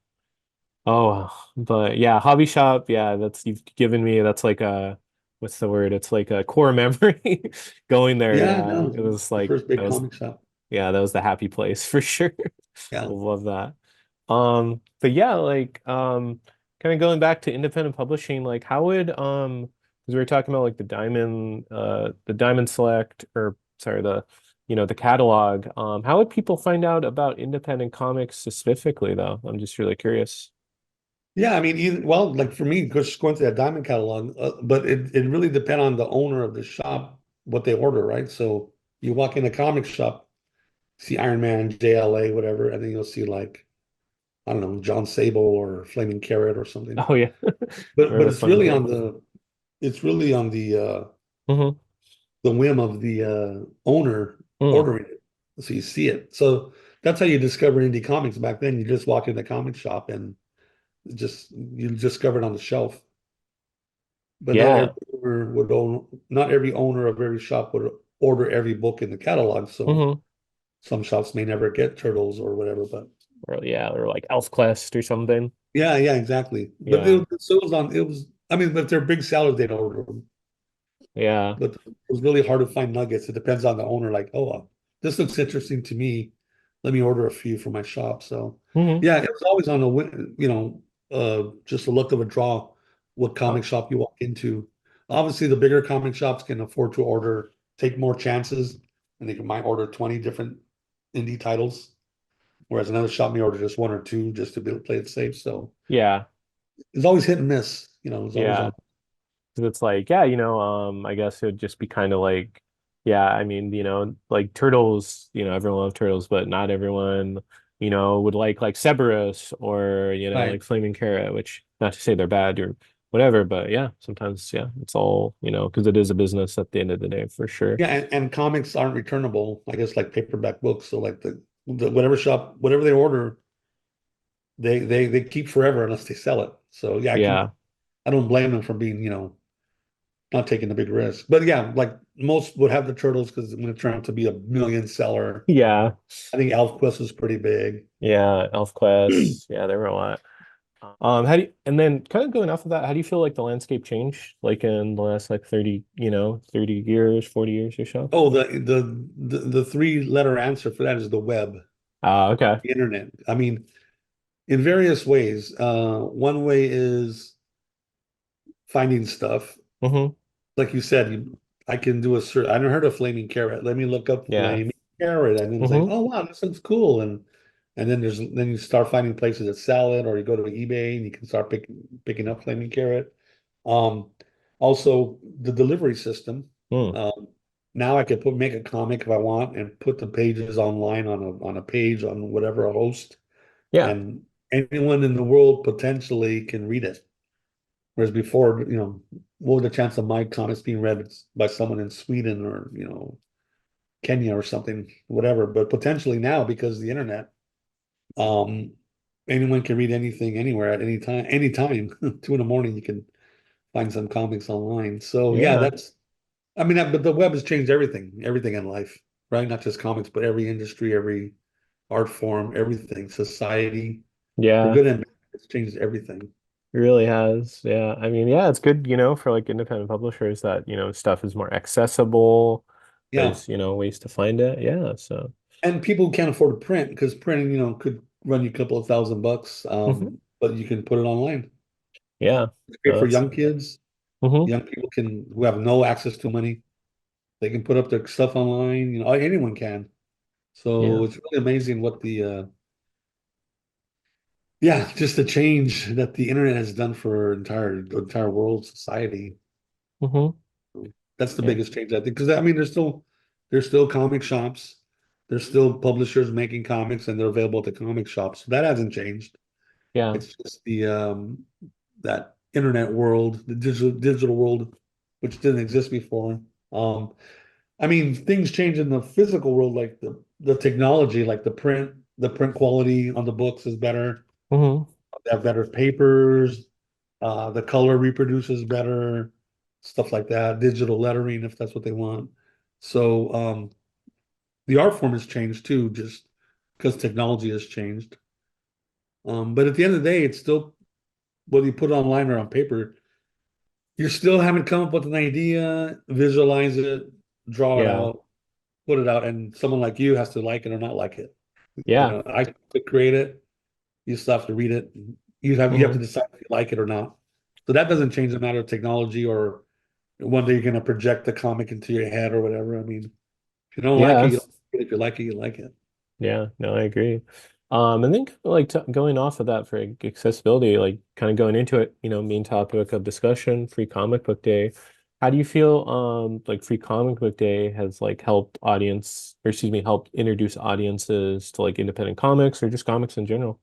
[SPEAKER 1] Oh, but yeah, hobby shop, yeah, you've given me that's like a what's the word? It's like a core memory going there,
[SPEAKER 2] Yeah,
[SPEAKER 1] yeah.
[SPEAKER 2] no,
[SPEAKER 1] It was
[SPEAKER 2] the
[SPEAKER 1] like
[SPEAKER 2] first big comic shop.
[SPEAKER 1] Yeah, that was the happy place for sure.
[SPEAKER 2] Yeah.
[SPEAKER 1] Love that. But yeah, like kind of going back to independent publishing, like how would because we were talking about like the Diamond Select or sorry, the catalog. How would people find out about independent comics specifically though? I'm just really curious.
[SPEAKER 2] Yeah, I mean, well, like for me, just going to that Diamond catalog, but it really depends on the owner of the shop, what they order, right? So you walk in a comic shop, see Iron Man, JLA, whatever, and then you'll see like, I don't know, John Sable or Flaming Carrot or something.
[SPEAKER 1] Oh yeah.
[SPEAKER 2] But
[SPEAKER 1] Remember
[SPEAKER 2] it's
[SPEAKER 1] Flaming
[SPEAKER 2] really
[SPEAKER 1] Carrot?
[SPEAKER 2] on
[SPEAKER 1] Mm-hmm.
[SPEAKER 2] the whim of the owner
[SPEAKER 1] Mm.
[SPEAKER 2] ordering it. So you see it. So that's how you discover indie comics back then. You just walk in the comic shop and just you discover it on the shelf. But
[SPEAKER 1] Yeah.
[SPEAKER 2] not every owner of every shop would order every book in the catalog. So
[SPEAKER 1] Mm-hmm.
[SPEAKER 2] some shops may never get Turtles or whatever. But
[SPEAKER 1] Or yeah, or like Elf Quest or something.
[SPEAKER 2] yeah, yeah, exactly. But
[SPEAKER 1] Yeah.
[SPEAKER 2] it was. I mean, if they're big sellers, they'd order them.
[SPEAKER 1] Yeah.
[SPEAKER 2] But it was really hard to find nuggets. It depends on the owner. Like, oh, this looks interesting to me. Let me order a few for my shop. So,
[SPEAKER 1] Mm-hmm.
[SPEAKER 2] yeah, it was always on just a look of a draw what
[SPEAKER 1] Oh,
[SPEAKER 2] comic shop you walk into. Obviously, the bigger comic shops can afford to take more chances, and might order 20 different indie titles, whereas another shop may order just one or two just to play it safe. So
[SPEAKER 1] yeah.
[SPEAKER 2] it's always hit and miss. It's always
[SPEAKER 1] Yeah.
[SPEAKER 2] on.
[SPEAKER 1] 'Cause it's like, yeah, I guess it would just be kind of like, yeah, I mean, like turtles, everyone loves turtles, but not everyone, would like Cerberus or,
[SPEAKER 2] Right.
[SPEAKER 1] like Flaming Carrot, which not to say they're bad or whatever, but yeah, sometimes, yeah, it's all, because it is a business at the end of the day for sure.
[SPEAKER 2] Yeah, and comics aren't returnable, I guess, like paperback books. So like the whatever shop, whatever they order, they keep forever unless they sell it. So yeah,
[SPEAKER 1] Yeah.
[SPEAKER 2] I don't blame them for being, not taking the big risk. But yeah, like most would have the turtles because it's going to turn out to be a million seller.
[SPEAKER 1] Yeah.
[SPEAKER 2] I think ElfQuest was pretty big.
[SPEAKER 1] Yeah. Elf Quest. Yeah, there were a lot. And then kind of going off of that, how do you feel like the landscape changed like in the last like 30 years, 40 years or so?
[SPEAKER 2] Oh, the three-letter answer for that is the web,
[SPEAKER 1] Okay.
[SPEAKER 2] the internet. I mean, in various ways. One way is finding stuff.
[SPEAKER 1] Hmm.
[SPEAKER 2] Like you said, I can do a search. I never heard of flaming carrot. Let me look up
[SPEAKER 1] Yeah.
[SPEAKER 2] flaming carrot, and then it's like,
[SPEAKER 1] Hmm.
[SPEAKER 2] oh wow, this looks cool. And then you start finding places that sell it, or you go to eBay and you can start picking up flaming carrot. Um, Also the delivery system.
[SPEAKER 1] Mm.
[SPEAKER 2] Um, Now I can make a comic if I want and put the pages online on a page on whatever host,
[SPEAKER 1] Yeah.
[SPEAKER 2] and anyone in the world potentially can read it. Whereas before, what was the chance of my comics being read by someone in Sweden or, Kenya or something, whatever. But potentially now, because of the internet, um, anyone can read anything anywhere at any time, anytime. 2 in the morning, you can find some comics online. So yeah,
[SPEAKER 1] Yeah.
[SPEAKER 2] I mean, but the web has changed everything in life, right? Not just comics, but every industry, every art form, everything, society, for
[SPEAKER 1] Yeah.
[SPEAKER 2] good and bad. It's changed everything.
[SPEAKER 1] It really has. Yeah. I mean, yeah, it's good, for like independent publishers that, stuff is more accessible.
[SPEAKER 2] Yeah.
[SPEAKER 1] There's, ways to find it. Yeah. So,
[SPEAKER 2] And people who can't afford to print because printing, could run you a couple of $1,000.
[SPEAKER 1] mhm.
[SPEAKER 2] But you can put it online.
[SPEAKER 1] Yeah.
[SPEAKER 2] It's
[SPEAKER 1] No,
[SPEAKER 2] great for young kids.
[SPEAKER 1] mhm.
[SPEAKER 2] Young people who have no access to money. They can put up their stuff online. Anyone can. So
[SPEAKER 1] Yeah.
[SPEAKER 2] it's really amazing what yeah, just the change that the internet has done for entire world society.
[SPEAKER 1] Hmm.
[SPEAKER 2] That's the
[SPEAKER 1] Yeah.
[SPEAKER 2] biggest change, I think. Because I mean, there's still comic shops. There's still publishers making comics and they're available at the comic shops. So that hasn't changed.
[SPEAKER 1] Yeah.
[SPEAKER 2] It's just the that internet world, the digital world, which didn't exist before. Um, I mean, things change in the physical world, like the technology, like the print quality on the books is better.
[SPEAKER 1] Hmm.
[SPEAKER 2] They have better papers. The color reproduces better, stuff like that. Digital lettering, if that's what they want. So the art form has changed too, just because technology has changed. But at the end of the day, it's still whether you put it online or on paper, you're still having to come up with an idea, visualize it, draw it
[SPEAKER 1] Yeah.
[SPEAKER 2] out. put it out, and someone like you has to like it or not like it.
[SPEAKER 1] Yeah.
[SPEAKER 2] I could create it. You still have to read it. You have to
[SPEAKER 1] Hmm.
[SPEAKER 2] decide if you like it or not. So that doesn't change the matter of technology or one day you're going to project the comic into your head or whatever. I mean, if you don't like it,
[SPEAKER 1] Yeah.
[SPEAKER 2] you don't like it. If you like it, you like it.
[SPEAKER 1] Yeah, no, I agree. And then like t going off of that for accessibility, like kind of going into it, main topic of discussion, Free Comic Book Day. How do you feel like Free Comic Book Day has like helped audience, or excuse me, helped introduce audiences to like independent comics or just comics in general?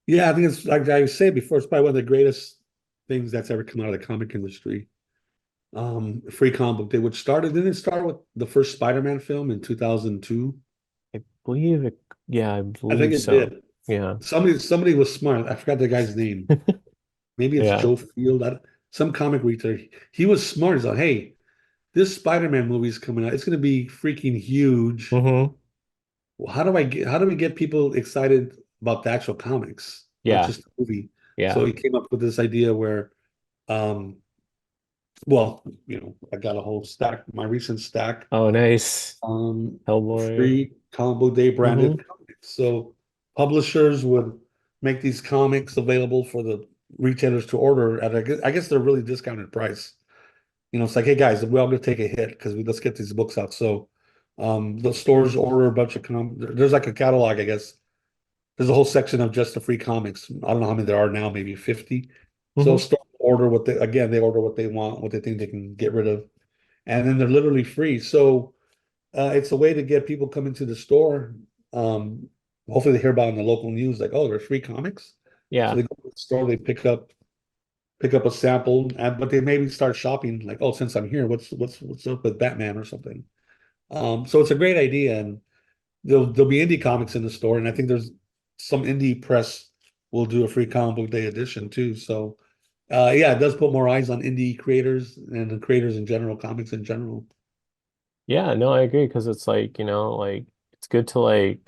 [SPEAKER 2] Yeah, I think it's like I said before, it's probably one of the greatest things that's ever come out of the comic industry. Free Comic Book Day, which started, didn't it start with the first Spider-Man film in 2002?
[SPEAKER 1] I believe it, yeah, I
[SPEAKER 2] I think
[SPEAKER 1] believe
[SPEAKER 2] it
[SPEAKER 1] so.
[SPEAKER 2] did.
[SPEAKER 1] Yeah.
[SPEAKER 2] Somebody was smart. I forgot the guy's name. Maybe it's
[SPEAKER 1] Yeah.
[SPEAKER 2] Joe Field. Some comic reader. He was smart. He's like, hey, this Spider-Man movie is coming out. It's going to be freaking huge.
[SPEAKER 1] Hmm.
[SPEAKER 2] Well, how do we get people excited about the actual comics, not
[SPEAKER 1] Yeah.
[SPEAKER 2] just the movie? So
[SPEAKER 1] Yeah.
[SPEAKER 2] he came up with this idea where, um, well, I got a whole stack, my recent stack,
[SPEAKER 1] Oh, nice.
[SPEAKER 2] um,
[SPEAKER 1] Hellboy.
[SPEAKER 2] free Comic Book Day
[SPEAKER 1] Hmm.
[SPEAKER 2] branded comics. So publishers would make these comics available for the retailers to order at I guess they're really discounted price. It's like, hey guys, we're all gonna take a hit because let's get these books out. So the stores order a bunch of there's like a catalog, I guess. There's a whole section of just the free comics. I don't know how many there are now, maybe 50. So
[SPEAKER 1] Hmm.
[SPEAKER 2] stores order they order what they want, what they think they can get rid of, and then they're literally free. So it's a way to get people coming to the store. Um, Hopefully they hear about it in the local news, like, oh, there's free comics. So
[SPEAKER 1] Yeah.
[SPEAKER 2] they go to the store, they pick up a sample, but they maybe start shopping like, oh, since I'm here, what's up with Batman or something. So it's a great idea, and there'll be indie comics in the store, and I think there's some indie press will do a free comic book day edition too. So yeah, it does put more eyes on indie creators and the creators in general, comics in general.
[SPEAKER 1] Yeah, no, I agree because it's like, like it's good to like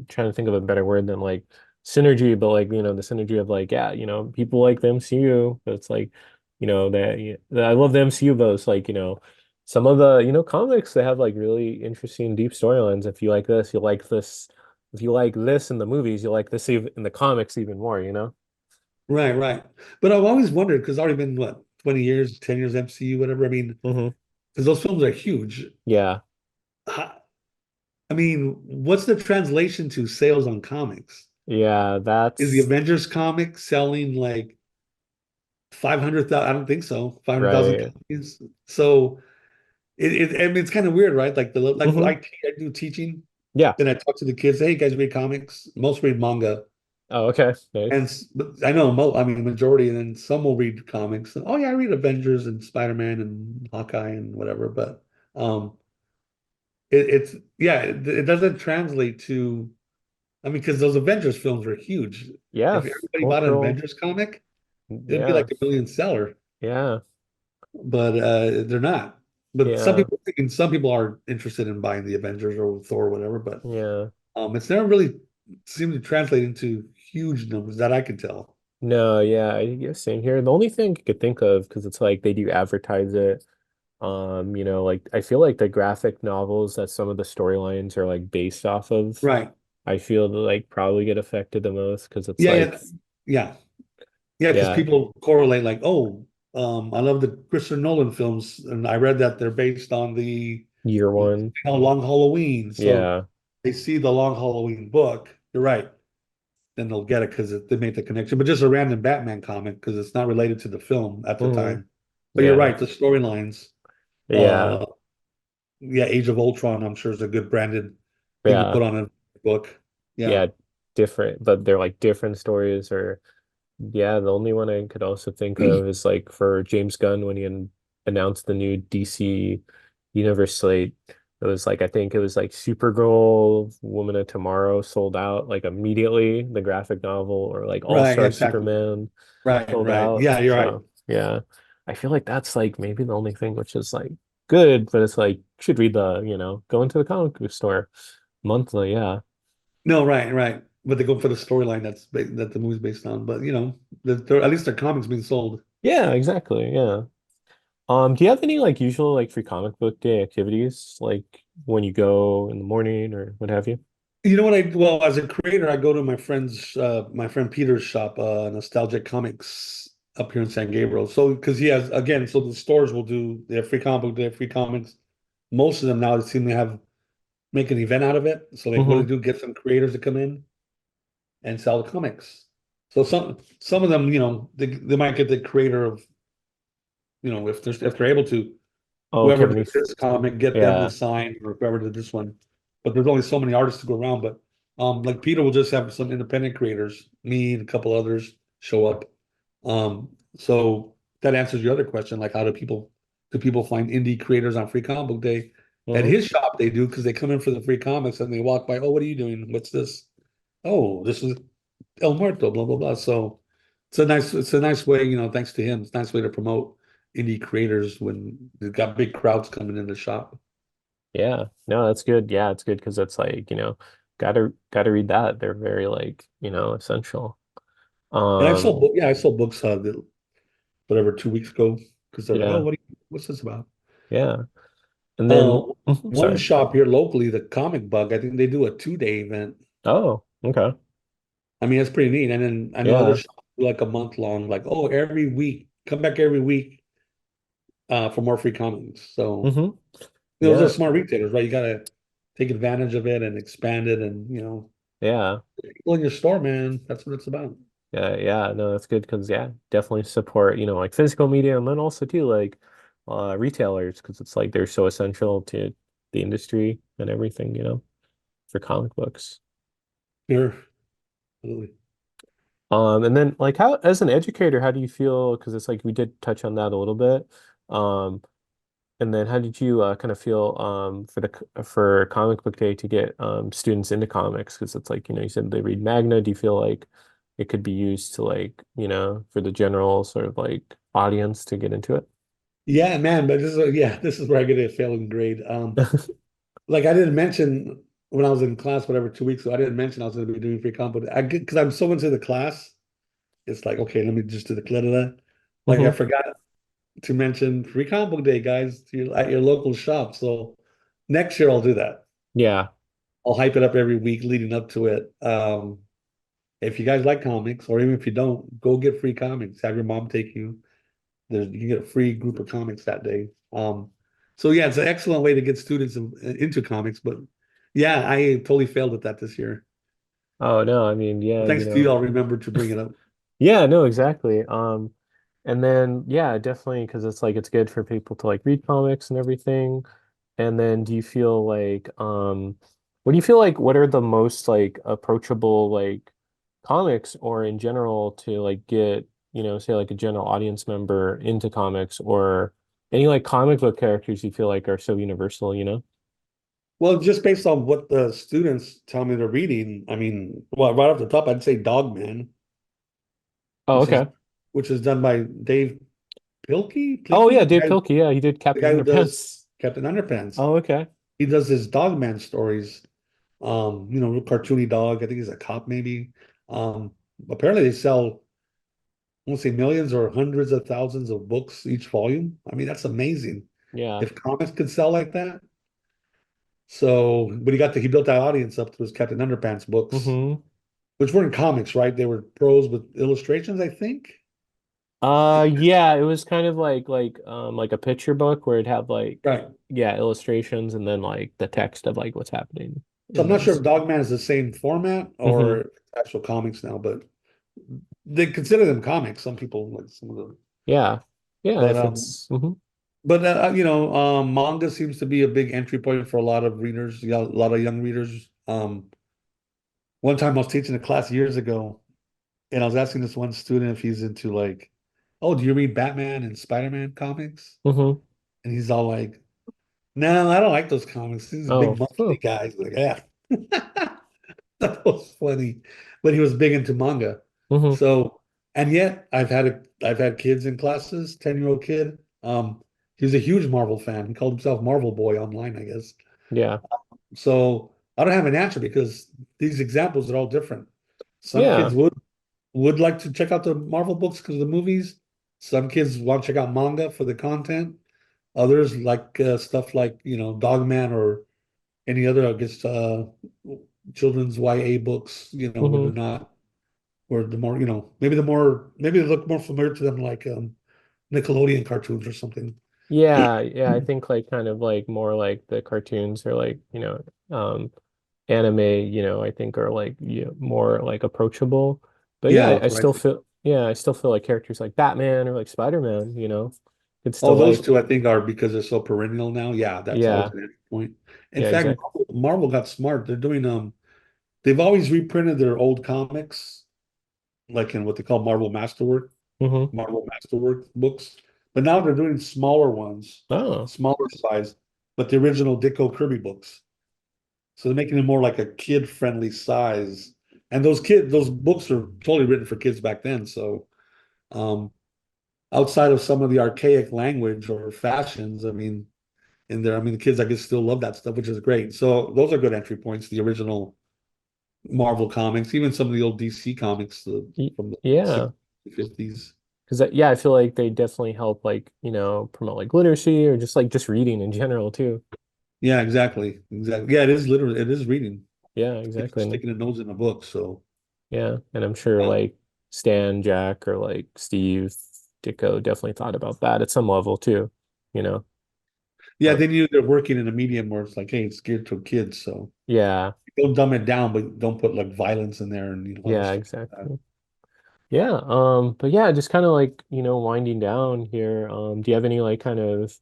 [SPEAKER 1] trying to think of a better word than like synergy, but like, the synergy of like, yeah, people like the MCU, but it's like, I love the MCU, but it's like, some of the, comics they have like really interesting deep storylines. If you like this, you like this. If you like this in the movies, you like this even in the comics even more, you know?
[SPEAKER 2] Right, right. But I've always wondered because it's already been what 20 years, 10 years MCU, whatever. I mean,
[SPEAKER 1] Hmm.
[SPEAKER 2] because those films are huge.
[SPEAKER 1] Yeah.
[SPEAKER 2] I mean, what's the translation to sales on comics?
[SPEAKER 1] Yeah,
[SPEAKER 2] Is the
[SPEAKER 1] that's
[SPEAKER 2] Avengers comic selling like 500,000? I don't think so. 500,000
[SPEAKER 1] right.
[SPEAKER 2] copies. So I mean, it's kind of weird, right? Like
[SPEAKER 1] Hmm.
[SPEAKER 2] I do teaching,
[SPEAKER 1] Yeah.
[SPEAKER 2] then I talk to the kids. Hey, you guys read comics? Most read manga,
[SPEAKER 1] Oh, okay.
[SPEAKER 2] and
[SPEAKER 1] Nice.
[SPEAKER 2] but I know I mean majority, and then some will read comics. Oh yeah, I read Avengers and Spider-Man and Hawkeye and whatever. But um, it's yeah, it doesn't translate to. I mean, because those Avengers films were huge.
[SPEAKER 1] Yeah,
[SPEAKER 2] If everybody bought an
[SPEAKER 1] cultural.
[SPEAKER 2] Avengers comic, it'd be
[SPEAKER 1] Yeah.
[SPEAKER 2] like a million seller.
[SPEAKER 1] Yeah.
[SPEAKER 2] But they're not. But
[SPEAKER 1] Yeah.
[SPEAKER 2] some people are interested in buying the Avengers or Thor or whatever. But
[SPEAKER 1] Yeah.
[SPEAKER 2] it's never really seemed to translate into huge numbers that I can tell.
[SPEAKER 1] No, yeah, I guess same here. The only thing I could think of, because it's like they do advertise it, like I feel like the graphic novels that some of the storylines are like based off of,
[SPEAKER 2] Right.
[SPEAKER 1] I feel like probably get affected the most because it's
[SPEAKER 2] Yeah,
[SPEAKER 1] like,
[SPEAKER 2] yeah, yeah, yeah. Because
[SPEAKER 1] yeah,
[SPEAKER 2] people correlate like, oh, I love the Christopher Nolan films, and I read that they're based on the
[SPEAKER 1] year one.
[SPEAKER 2] Long Halloween. So
[SPEAKER 1] Yeah.
[SPEAKER 2] they see the Long Halloween book. You're right. Then they'll get it because they made the connection. But just a random Batman comic because it's not related to the film at the
[SPEAKER 1] Hmm.
[SPEAKER 2] time. But you're
[SPEAKER 1] Yeah.
[SPEAKER 2] right. The storylines.
[SPEAKER 1] Yeah.
[SPEAKER 2] Uh, yeah, Age of Ultron. I'm sure is a good branded thing to
[SPEAKER 1] Yeah.
[SPEAKER 2] put on a book. Yeah.
[SPEAKER 1] Yeah. Different, but they're like different stories or yeah, the only one I could also think of is like for James Gunn when he announced the new DC Universe slate. It was like I think it was like Supergirl, Woman of Tomorrow sold out like immediately, the graphic novel, or like
[SPEAKER 2] Right.
[SPEAKER 1] All-Star
[SPEAKER 2] Exactly.
[SPEAKER 1] Superman
[SPEAKER 2] Right.
[SPEAKER 1] sold
[SPEAKER 2] Right.
[SPEAKER 1] out.
[SPEAKER 2] Yeah, you're right.
[SPEAKER 1] So yeah, I feel like that's like maybe the only thing which is like good, but it's like should read go into the comic book store monthly. Yeah.
[SPEAKER 2] No, right, right. But they go for the storyline that the movie's based on. But at least their comics being sold.
[SPEAKER 1] Yeah, exactly. Yeah. Do you have any like usual like free comic book day activities like when you go in the morning or what have you?
[SPEAKER 2] You know what well, as a creator, I go to my friend Peter's shop, Nostalgic Comics up here in San Gabriel. So, because he has, again, so the stores will do their free comic book, their free comics. Most of them now seem to make an event out of it. So, like, what they
[SPEAKER 1] Mm-hmm.
[SPEAKER 2] do, get some creators to come in and sell the comics. So some of them, they might get the creator of, if they're able to,
[SPEAKER 1] Oh,
[SPEAKER 2] whoever
[SPEAKER 1] Kevin
[SPEAKER 2] did
[SPEAKER 1] East.
[SPEAKER 2] this comic, get them to
[SPEAKER 1] Yeah.
[SPEAKER 2] sign, or whoever did this one. But there's only so many artists to go around. But like Peter will just have some independent creators, me and a couple others show up. So that answers your other question, like how do people find indie creators on Free Comic Book Day? At
[SPEAKER 1] Mm-hmm.
[SPEAKER 2] his shop, they do because they come in for the free comics and they walk by. Oh, what are you doing? What's this? Oh, this is El Muerto, blah blah blah. So it's a nice way, thanks to him, it's a nice way to promote indie creators when they've got big crowds coming in the shop.
[SPEAKER 1] Yeah. No, that's good. Yeah, it's good because it's like, gotta read that. They're very like, essential.
[SPEAKER 2] And
[SPEAKER 1] Um,
[SPEAKER 2] I saw books whatever 2 weeks ago because they're like, oh,
[SPEAKER 1] yeah,
[SPEAKER 2] what's this about?
[SPEAKER 1] yeah. And
[SPEAKER 2] Uh,
[SPEAKER 1] then mhm,
[SPEAKER 2] One
[SPEAKER 1] sorry.
[SPEAKER 2] shop here locally, the Comic Bug, I think they do a 2-day event.
[SPEAKER 1] Oh, okay.
[SPEAKER 2] I mean, that's pretty neat. And then I know other
[SPEAKER 1] Yeah.
[SPEAKER 2] shops do like a month long, like, oh, every week, come back every week for more free comics. So
[SPEAKER 1] Hmm.
[SPEAKER 2] those are
[SPEAKER 1] Yeah.
[SPEAKER 2] smart retailers, right? You gotta take advantage of it and expand it, and
[SPEAKER 1] Yeah.
[SPEAKER 2] people in your store, man. That's what it's about.
[SPEAKER 1] Yeah, yeah, no, that's good because yeah, definitely support, like physical media and then also too like retailers because it's like they're so essential to the industry and everything, for comic books.
[SPEAKER 2] Sure, absolutely.
[SPEAKER 1] And then like how as an educator, how do you feel? Because it's like we did touch on that a little bit. Um, and then how did you kind of feel for Comic Book Day to get students into comics? Because it's like, you said they read Magna. Do you feel like it could be used to like, for the general sort of like audience to get into it?
[SPEAKER 2] Yeah, man. But this is where I get a failing grade. Like I didn't mention when I was in class, whatever, 2 weeks ago, I didn't mention I was going to be doing free comp. But I get because I'm so into the class. It's like, okay, let me just do the clear of that. Like I
[SPEAKER 1] Hmm.
[SPEAKER 2] forgot to mention free comic book day, guys, at your local shop. So next year I'll do that.
[SPEAKER 1] Yeah.
[SPEAKER 2] I'll hype it up every week leading up to it. If you guys like comics, or even if you don't, go get free comics. Have your mom take you. You can get a free group of comics that day. So yeah, it's an excellent way to get students into comics. But yeah, I totally failed at that this year.
[SPEAKER 1] Oh no, I mean, yeah,
[SPEAKER 2] But thanks to you, I'll remember to bring it up.
[SPEAKER 1] yeah, no, exactly. And then yeah, definitely because it's like it's good for people to like read comics and everything. And then do you feel like what do you feel like what are the most like approachable like comics or in general to like get, say like a general audience member into comics or any like comic book characters you feel like are so universal, you know?
[SPEAKER 2] Well, just based on what the students tell me they're reading, I mean, well, right off the top, I'd say Dogman,
[SPEAKER 1] Oh,
[SPEAKER 2] which is
[SPEAKER 1] okay.
[SPEAKER 2] which is done by Dave
[SPEAKER 1] Oh yeah,
[SPEAKER 2] Pilkey,
[SPEAKER 1] Dave Pilkey, yeah, he did
[SPEAKER 2] the
[SPEAKER 1] Captain
[SPEAKER 2] guy who does
[SPEAKER 1] Underpants.
[SPEAKER 2] Captain Underpants.
[SPEAKER 1] Oh, okay.
[SPEAKER 2] He does his Dogman stories. Real cartoony dog. I think he's a cop, maybe. Um, Apparently they sell, I won't say millions or hundreds of thousands of books each volume. I mean, that's amazing.
[SPEAKER 1] Yeah.
[SPEAKER 2] If comics could sell like that. So, but he built that audience up to his Captain Underpants books,
[SPEAKER 1] Hmm.
[SPEAKER 2] which weren't comics, right? They were prose with illustrations, I think.
[SPEAKER 1] Yeah, it was kind of like a picture book where it'd have like
[SPEAKER 2] Right.
[SPEAKER 1] yeah, illustrations and then like the text of like what's happening
[SPEAKER 2] So
[SPEAKER 1] in
[SPEAKER 2] I'm not sure if
[SPEAKER 1] those.
[SPEAKER 2] Dogman is the same format
[SPEAKER 1] Hmm.
[SPEAKER 2] or actual comics now, but they consider them comics. Some people like some of them.
[SPEAKER 1] Yeah. Yeah,
[SPEAKER 2] But
[SPEAKER 1] if it's mhm.
[SPEAKER 2] manga seems to be a big entry point for a lot of readers, a lot of young readers. One time I was teaching a class years ago, and I was asking this one student if he's into like, oh, do you read Batman and Spider-Man comics?
[SPEAKER 1] Hmm.
[SPEAKER 2] And he's all like, no, I don't like those comics. These big
[SPEAKER 1] Oh,
[SPEAKER 2] muscly
[SPEAKER 1] oh.
[SPEAKER 2] guys. Like, yeah, that was funny. But he was big into manga.
[SPEAKER 1] Hmm.
[SPEAKER 2] So, and yet I've had kids in classes, 10-year-old kid. He's a huge Marvel fan. He called himself Marvel Boy online, I guess.
[SPEAKER 1] Yeah.
[SPEAKER 2] So I don't have an answer because these examples are all different. Some
[SPEAKER 1] Yeah.
[SPEAKER 2] kids would like to check out the Marvel books because of the movies. Some kids want to check out manga for the content. Others like stuff like, Dogman or any other, I guess, children's YA books, where they're
[SPEAKER 1] Hmm.
[SPEAKER 2] not, or the more, maybe they look more familiar to them like Nickelodeon cartoons or something.
[SPEAKER 1] Yeah, yeah, I think like kind of like more like the cartoons or like, anime, I think are like more like approachable. But yeah,
[SPEAKER 2] Yeah,
[SPEAKER 1] I
[SPEAKER 2] that's what I
[SPEAKER 1] still
[SPEAKER 2] think.
[SPEAKER 1] feel I still feel like characters like Batman or like Spider-Man, it's
[SPEAKER 2] Oh,
[SPEAKER 1] still
[SPEAKER 2] those
[SPEAKER 1] like
[SPEAKER 2] two I think are because they're so perennial now. Yeah, that's always
[SPEAKER 1] yeah,
[SPEAKER 2] an entry point. In
[SPEAKER 1] yeah,
[SPEAKER 2] fact,
[SPEAKER 1] exactly.
[SPEAKER 2] Marvel got smart. They've always reprinted their old comics, like in what they call
[SPEAKER 1] Hmm.
[SPEAKER 2] Marvel Masterwork books. But now they're doing smaller ones,
[SPEAKER 1] Oh.
[SPEAKER 2] smaller size, but the original Ditko Kirby books. So they're making it more like a kid-friendly size. And those books are totally written for kids back then. So um, outside of some of the archaic language or fashions, in there, the kids I guess still love that stuff, which is great. So those are good entry points. The original Marvel comics, even some of the old DC comics from the
[SPEAKER 1] Yeah.
[SPEAKER 2] 60s, 50s.
[SPEAKER 1] Because yeah, I feel like they definitely help like, promote like literacy or just reading in general too.
[SPEAKER 2] Yeah, exactly. Exactly. Yeah, it is literally, it is reading.
[SPEAKER 1] Yeah,
[SPEAKER 2] It's
[SPEAKER 1] exactly.
[SPEAKER 2] like sticking a nose in a book. So,
[SPEAKER 1] Yeah, and I'm sure
[SPEAKER 2] yeah.
[SPEAKER 1] like Stan, Jack, or like Steve, Dicko definitely thought about that at some level too, you know.
[SPEAKER 2] Yeah,
[SPEAKER 1] Um,
[SPEAKER 2] they knew they're working in a medium where it's like, hey, it's geared to kids. So
[SPEAKER 1] yeah,
[SPEAKER 2] don't dumb it down, but don't put like violence in there and other
[SPEAKER 1] yeah,
[SPEAKER 2] stuff like that.
[SPEAKER 1] exactly. Yeah, but yeah, just kind of like, winding down here. Do you have any like kind of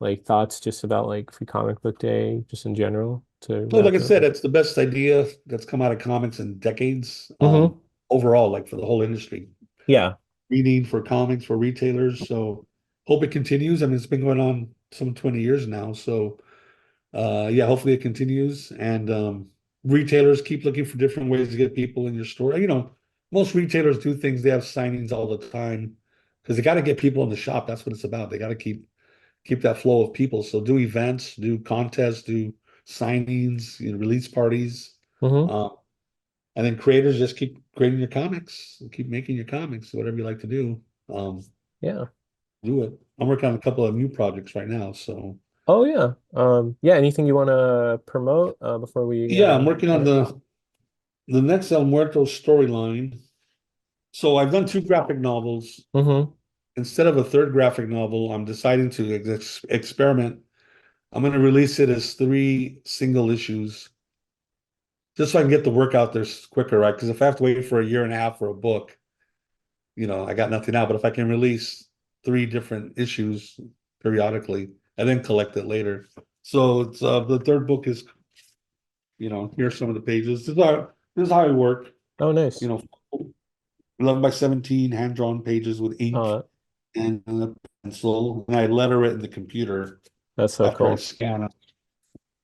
[SPEAKER 1] like thoughts just about like Free Comic Book Day, just in general to
[SPEAKER 2] So, like
[SPEAKER 1] wrap
[SPEAKER 2] I
[SPEAKER 1] it up?
[SPEAKER 2] said, it's the best idea that's come out of comics in decades,
[SPEAKER 1] Mm-hmm.
[SPEAKER 2] overall, like for the whole industry.
[SPEAKER 1] Yeah.
[SPEAKER 2] Reading for comics for retailers. So hope it continues. It's been going on some 20 years now. So yeah, hopefully it continues. And retailers keep looking for different ways to get people in your store. Most retailers do things, they have signings all the time because they got to get people in the shop. That's what it's about. They got to keep that flow of people. So do events, do contests, do signings, release parties.
[SPEAKER 1] Mm-hmm.
[SPEAKER 2] Uh, and then creators just keep creating your comics, keep making your comics, whatever you like to do. Um,
[SPEAKER 1] Yeah.
[SPEAKER 2] do it. I'm working on a couple of new projects right now. So
[SPEAKER 1] Oh yeah. Yeah, anything you want to promote before we
[SPEAKER 2] yeah, I'm working on
[SPEAKER 1] wrap?
[SPEAKER 2] the next El Muerto storyline. So I've done two graphic novels.
[SPEAKER 1] Mm-hmm.
[SPEAKER 2] Instead of a third graphic novel, I'm deciding to experiment. I'm going to release it as three single issues, just so I can get the work out there quicker, right? Because if I have to wait for a year and a half for a book, I got nothing out. But if I can release three different issues periodically and then collect it later. So it's the third book is, here's some of the pages. This is how I work.
[SPEAKER 1] Oh,
[SPEAKER 2] You
[SPEAKER 1] nice.
[SPEAKER 2] know, 11 by 17 hand-drawn pages with ink
[SPEAKER 1] Uh,
[SPEAKER 2] and a pencil, and I letter it in the computer
[SPEAKER 1] that's so
[SPEAKER 2] after I
[SPEAKER 1] cool.
[SPEAKER 2] scan it.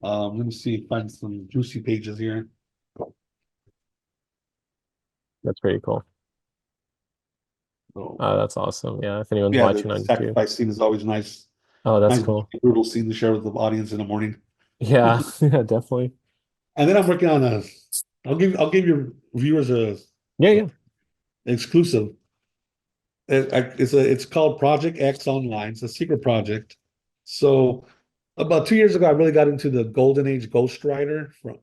[SPEAKER 2] Let me see, find some juicy pages here.
[SPEAKER 1] That's pretty cool.
[SPEAKER 2] So
[SPEAKER 1] That's awesome. Yeah, if anyone's
[SPEAKER 2] yeah,
[SPEAKER 1] watching
[SPEAKER 2] the
[SPEAKER 1] on YouTube.
[SPEAKER 2] sacrifice scene is always nice,
[SPEAKER 1] Oh, that's
[SPEAKER 2] nice
[SPEAKER 1] cool.
[SPEAKER 2] brutal scene to share with the audience in the morning.
[SPEAKER 1] Yeah, yeah, definitely.
[SPEAKER 2] And then I'm working on I'll give your viewers
[SPEAKER 1] Yeah,
[SPEAKER 2] a
[SPEAKER 1] yeah.
[SPEAKER 2] exclusive. It's called Project X Online. It's a secret project. So about 2 years ago, I really got into the Golden Age Ghost Rider. People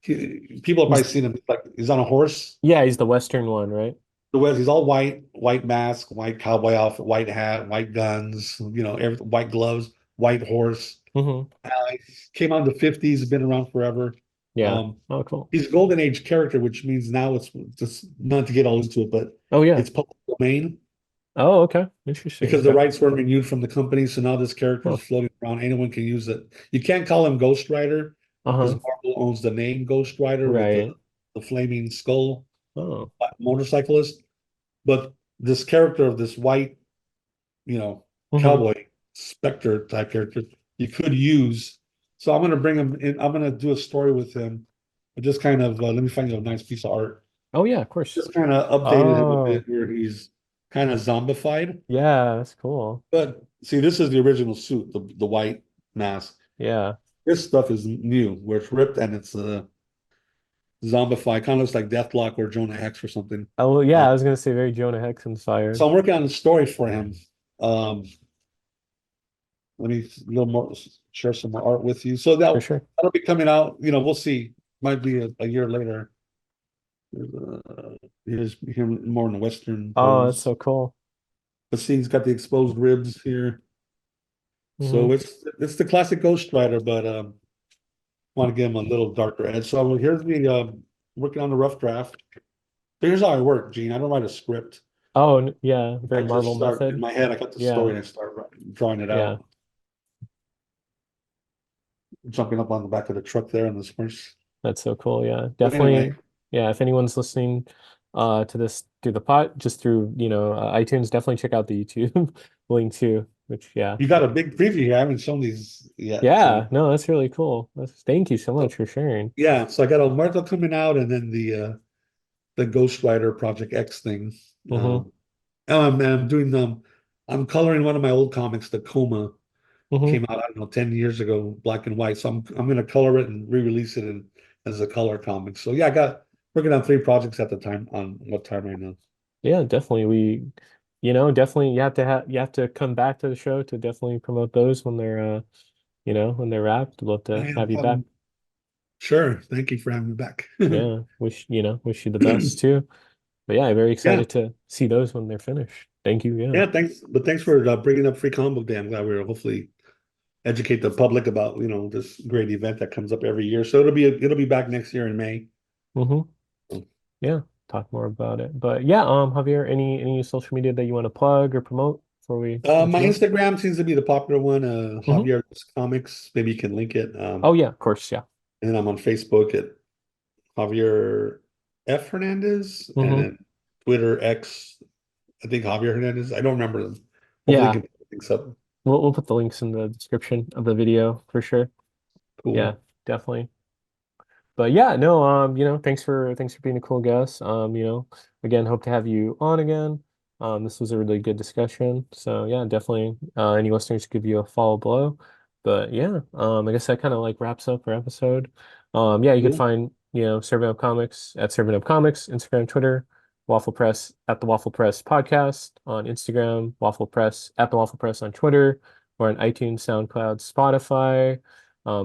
[SPEAKER 2] have
[SPEAKER 1] He's
[SPEAKER 2] probably seen him. Like he's on a horse.
[SPEAKER 1] yeah, he's the Western one, right?
[SPEAKER 2] He's all white, white mask, white cowboy outfit, white hat, white guns. White gloves, white horse.
[SPEAKER 1] Mm-hmm.
[SPEAKER 2] He came out in the 50s. Been around forever.
[SPEAKER 1] Yeah.
[SPEAKER 2] Um,
[SPEAKER 1] Oh, cool.
[SPEAKER 2] he's a Golden Age character, which means now it's just not to get all into it, but
[SPEAKER 1] Oh, yeah.
[SPEAKER 2] it's public domain
[SPEAKER 1] Oh, okay. Interesting.
[SPEAKER 2] because the
[SPEAKER 1] Okay.
[SPEAKER 2] rights were renewed from the company. So now this character is
[SPEAKER 1] Huh.
[SPEAKER 2] floating around. Anyone can use it. You can't call him Ghost Rider because
[SPEAKER 1] Uh-huh.
[SPEAKER 2] Marvel owns the name Ghost Rider with the,
[SPEAKER 1] Right.
[SPEAKER 2] the flaming skull
[SPEAKER 1] Oh.
[SPEAKER 2] motorcyclist. But this character of this white, you know,
[SPEAKER 1] Mm-hmm.
[SPEAKER 2] cowboy specter type character, you could use. So I'm going to bring him in. I'm going to do a story with him. But just kind of let me find you a nice piece of art.
[SPEAKER 1] Oh, yeah, of course.
[SPEAKER 2] Just kind of updated him a
[SPEAKER 1] Oh,
[SPEAKER 2] bit where he's kind of zombified.
[SPEAKER 1] yeah, that's cool.
[SPEAKER 2] But see, this is the original suit, the white mask.
[SPEAKER 1] Yeah.
[SPEAKER 2] This stuff is new, where it's ripped and zombify. Kind of looks like Deathlock or Jonah Hex or something.
[SPEAKER 1] Oh well, yeah,
[SPEAKER 2] Uh,
[SPEAKER 1] I was gonna say very Jonah Hex
[SPEAKER 2] so
[SPEAKER 1] inspired
[SPEAKER 2] I'm working on a story for him. Um, Let me a little more share some more art with you. So
[SPEAKER 1] for sure.
[SPEAKER 2] that'll be coming out. We'll see. Might be a year later. Here's him more in the Western
[SPEAKER 1] Oh, that's
[SPEAKER 2] pose.
[SPEAKER 1] so cool.
[SPEAKER 2] Let's see, he's got the exposed ribs here. So
[SPEAKER 1] Hmm.
[SPEAKER 2] it's the classic Ghost Rider, but want to give him a little darker edge. So here's me working on the rough draft. Here's how I work, Gene. I don't write a script.
[SPEAKER 1] Oh, yeah,
[SPEAKER 2] I
[SPEAKER 1] very
[SPEAKER 2] just
[SPEAKER 1] Marvel
[SPEAKER 2] start in
[SPEAKER 1] method.
[SPEAKER 2] my head. I got the story
[SPEAKER 1] Yeah,
[SPEAKER 2] and I start drawing it
[SPEAKER 1] yeah,
[SPEAKER 2] out. Jumping up on the back of the truck there on this horse.
[SPEAKER 1] that's so cool. Yeah,
[SPEAKER 2] But anyway,
[SPEAKER 1] definitely. Yeah, if anyone's listening to this through the pot, just through, iTunes, definitely check out the YouTube link too, which yeah.
[SPEAKER 2] you got a big preview here. I haven't shown these yet.
[SPEAKER 1] Yeah, no, that's really cool. Thank you so much
[SPEAKER 2] So
[SPEAKER 1] for sharing.
[SPEAKER 2] yeah, so I got Alberto coming out, and then the Ghost Rider Project X thing.
[SPEAKER 1] Hmm.
[SPEAKER 2] And I'm coloring one of my old comics, The Coma,
[SPEAKER 1] Hmm.
[SPEAKER 2] came out, I don't know, 10 years ago, black and white. So I'm gonna color it and re-release it as a color comic. So yeah, I got working on three projects at the time on what time right now.
[SPEAKER 1] Yeah, definitely. Definitely you have to come back to the show to definitely promote those when they're when they're wrapped. I'd love to
[SPEAKER 2] Hey, no
[SPEAKER 1] have you back.
[SPEAKER 2] problem. Sure. Thank you for having me back.
[SPEAKER 1] Yeah, wish you the best too. But yeah, I'm very
[SPEAKER 2] Yeah.
[SPEAKER 1] excited to see those when they're finished. Thank you. Yeah.
[SPEAKER 2] Yeah, thanks. But thanks for bringing up Free Comic Book Day. I'm glad we were hopefully educate the public about, this great event that comes up every year. So it'll be back next year in May.
[SPEAKER 1] Hmm. Yeah. Talk more about it. But yeah, Javier, any social media that you want to plug or promote before we let
[SPEAKER 2] My
[SPEAKER 1] you go?
[SPEAKER 2] Instagram seems to be the popular one,
[SPEAKER 1] Hmm.
[SPEAKER 2] Javier Comics. Maybe you can link it.
[SPEAKER 1] Oh yeah, of course. Yeah.
[SPEAKER 2] And I'm on Facebook at Javier F. Hernandez, and
[SPEAKER 1] Hmm.
[SPEAKER 2] then Twitter X, I think Javier Hernandez. I don't remember them. Hopefully you
[SPEAKER 1] Yeah.
[SPEAKER 2] can pick things up.
[SPEAKER 1] We'll put the links in the description of the video for sure.
[SPEAKER 2] Cool.
[SPEAKER 1] Yeah, definitely. But yeah, no, thanks for being a cool guest. Again, hope to have you on again. This was a really good discussion. So yeah, definitely any listeners give you a follow below. But yeah, I guess that kind of like wraps up our episode. Yeah, you could
[SPEAKER 2] Cool.
[SPEAKER 1] find, Serving Up Comics at Serving Up Comics, Instagram, Twitter, Waffle Press at the Waffle Press Podcast on Instagram, Waffle Press at the Waffle Press on Twitter, or on iTunes, SoundCloud, Spotify.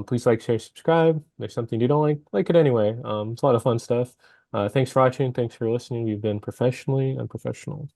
[SPEAKER 1] Please like, share, subscribe. If there's something you don't like it anyway. It's a lot of fun stuff. Thanks for watching. Thanks for listening. You've been professionally unprofessional.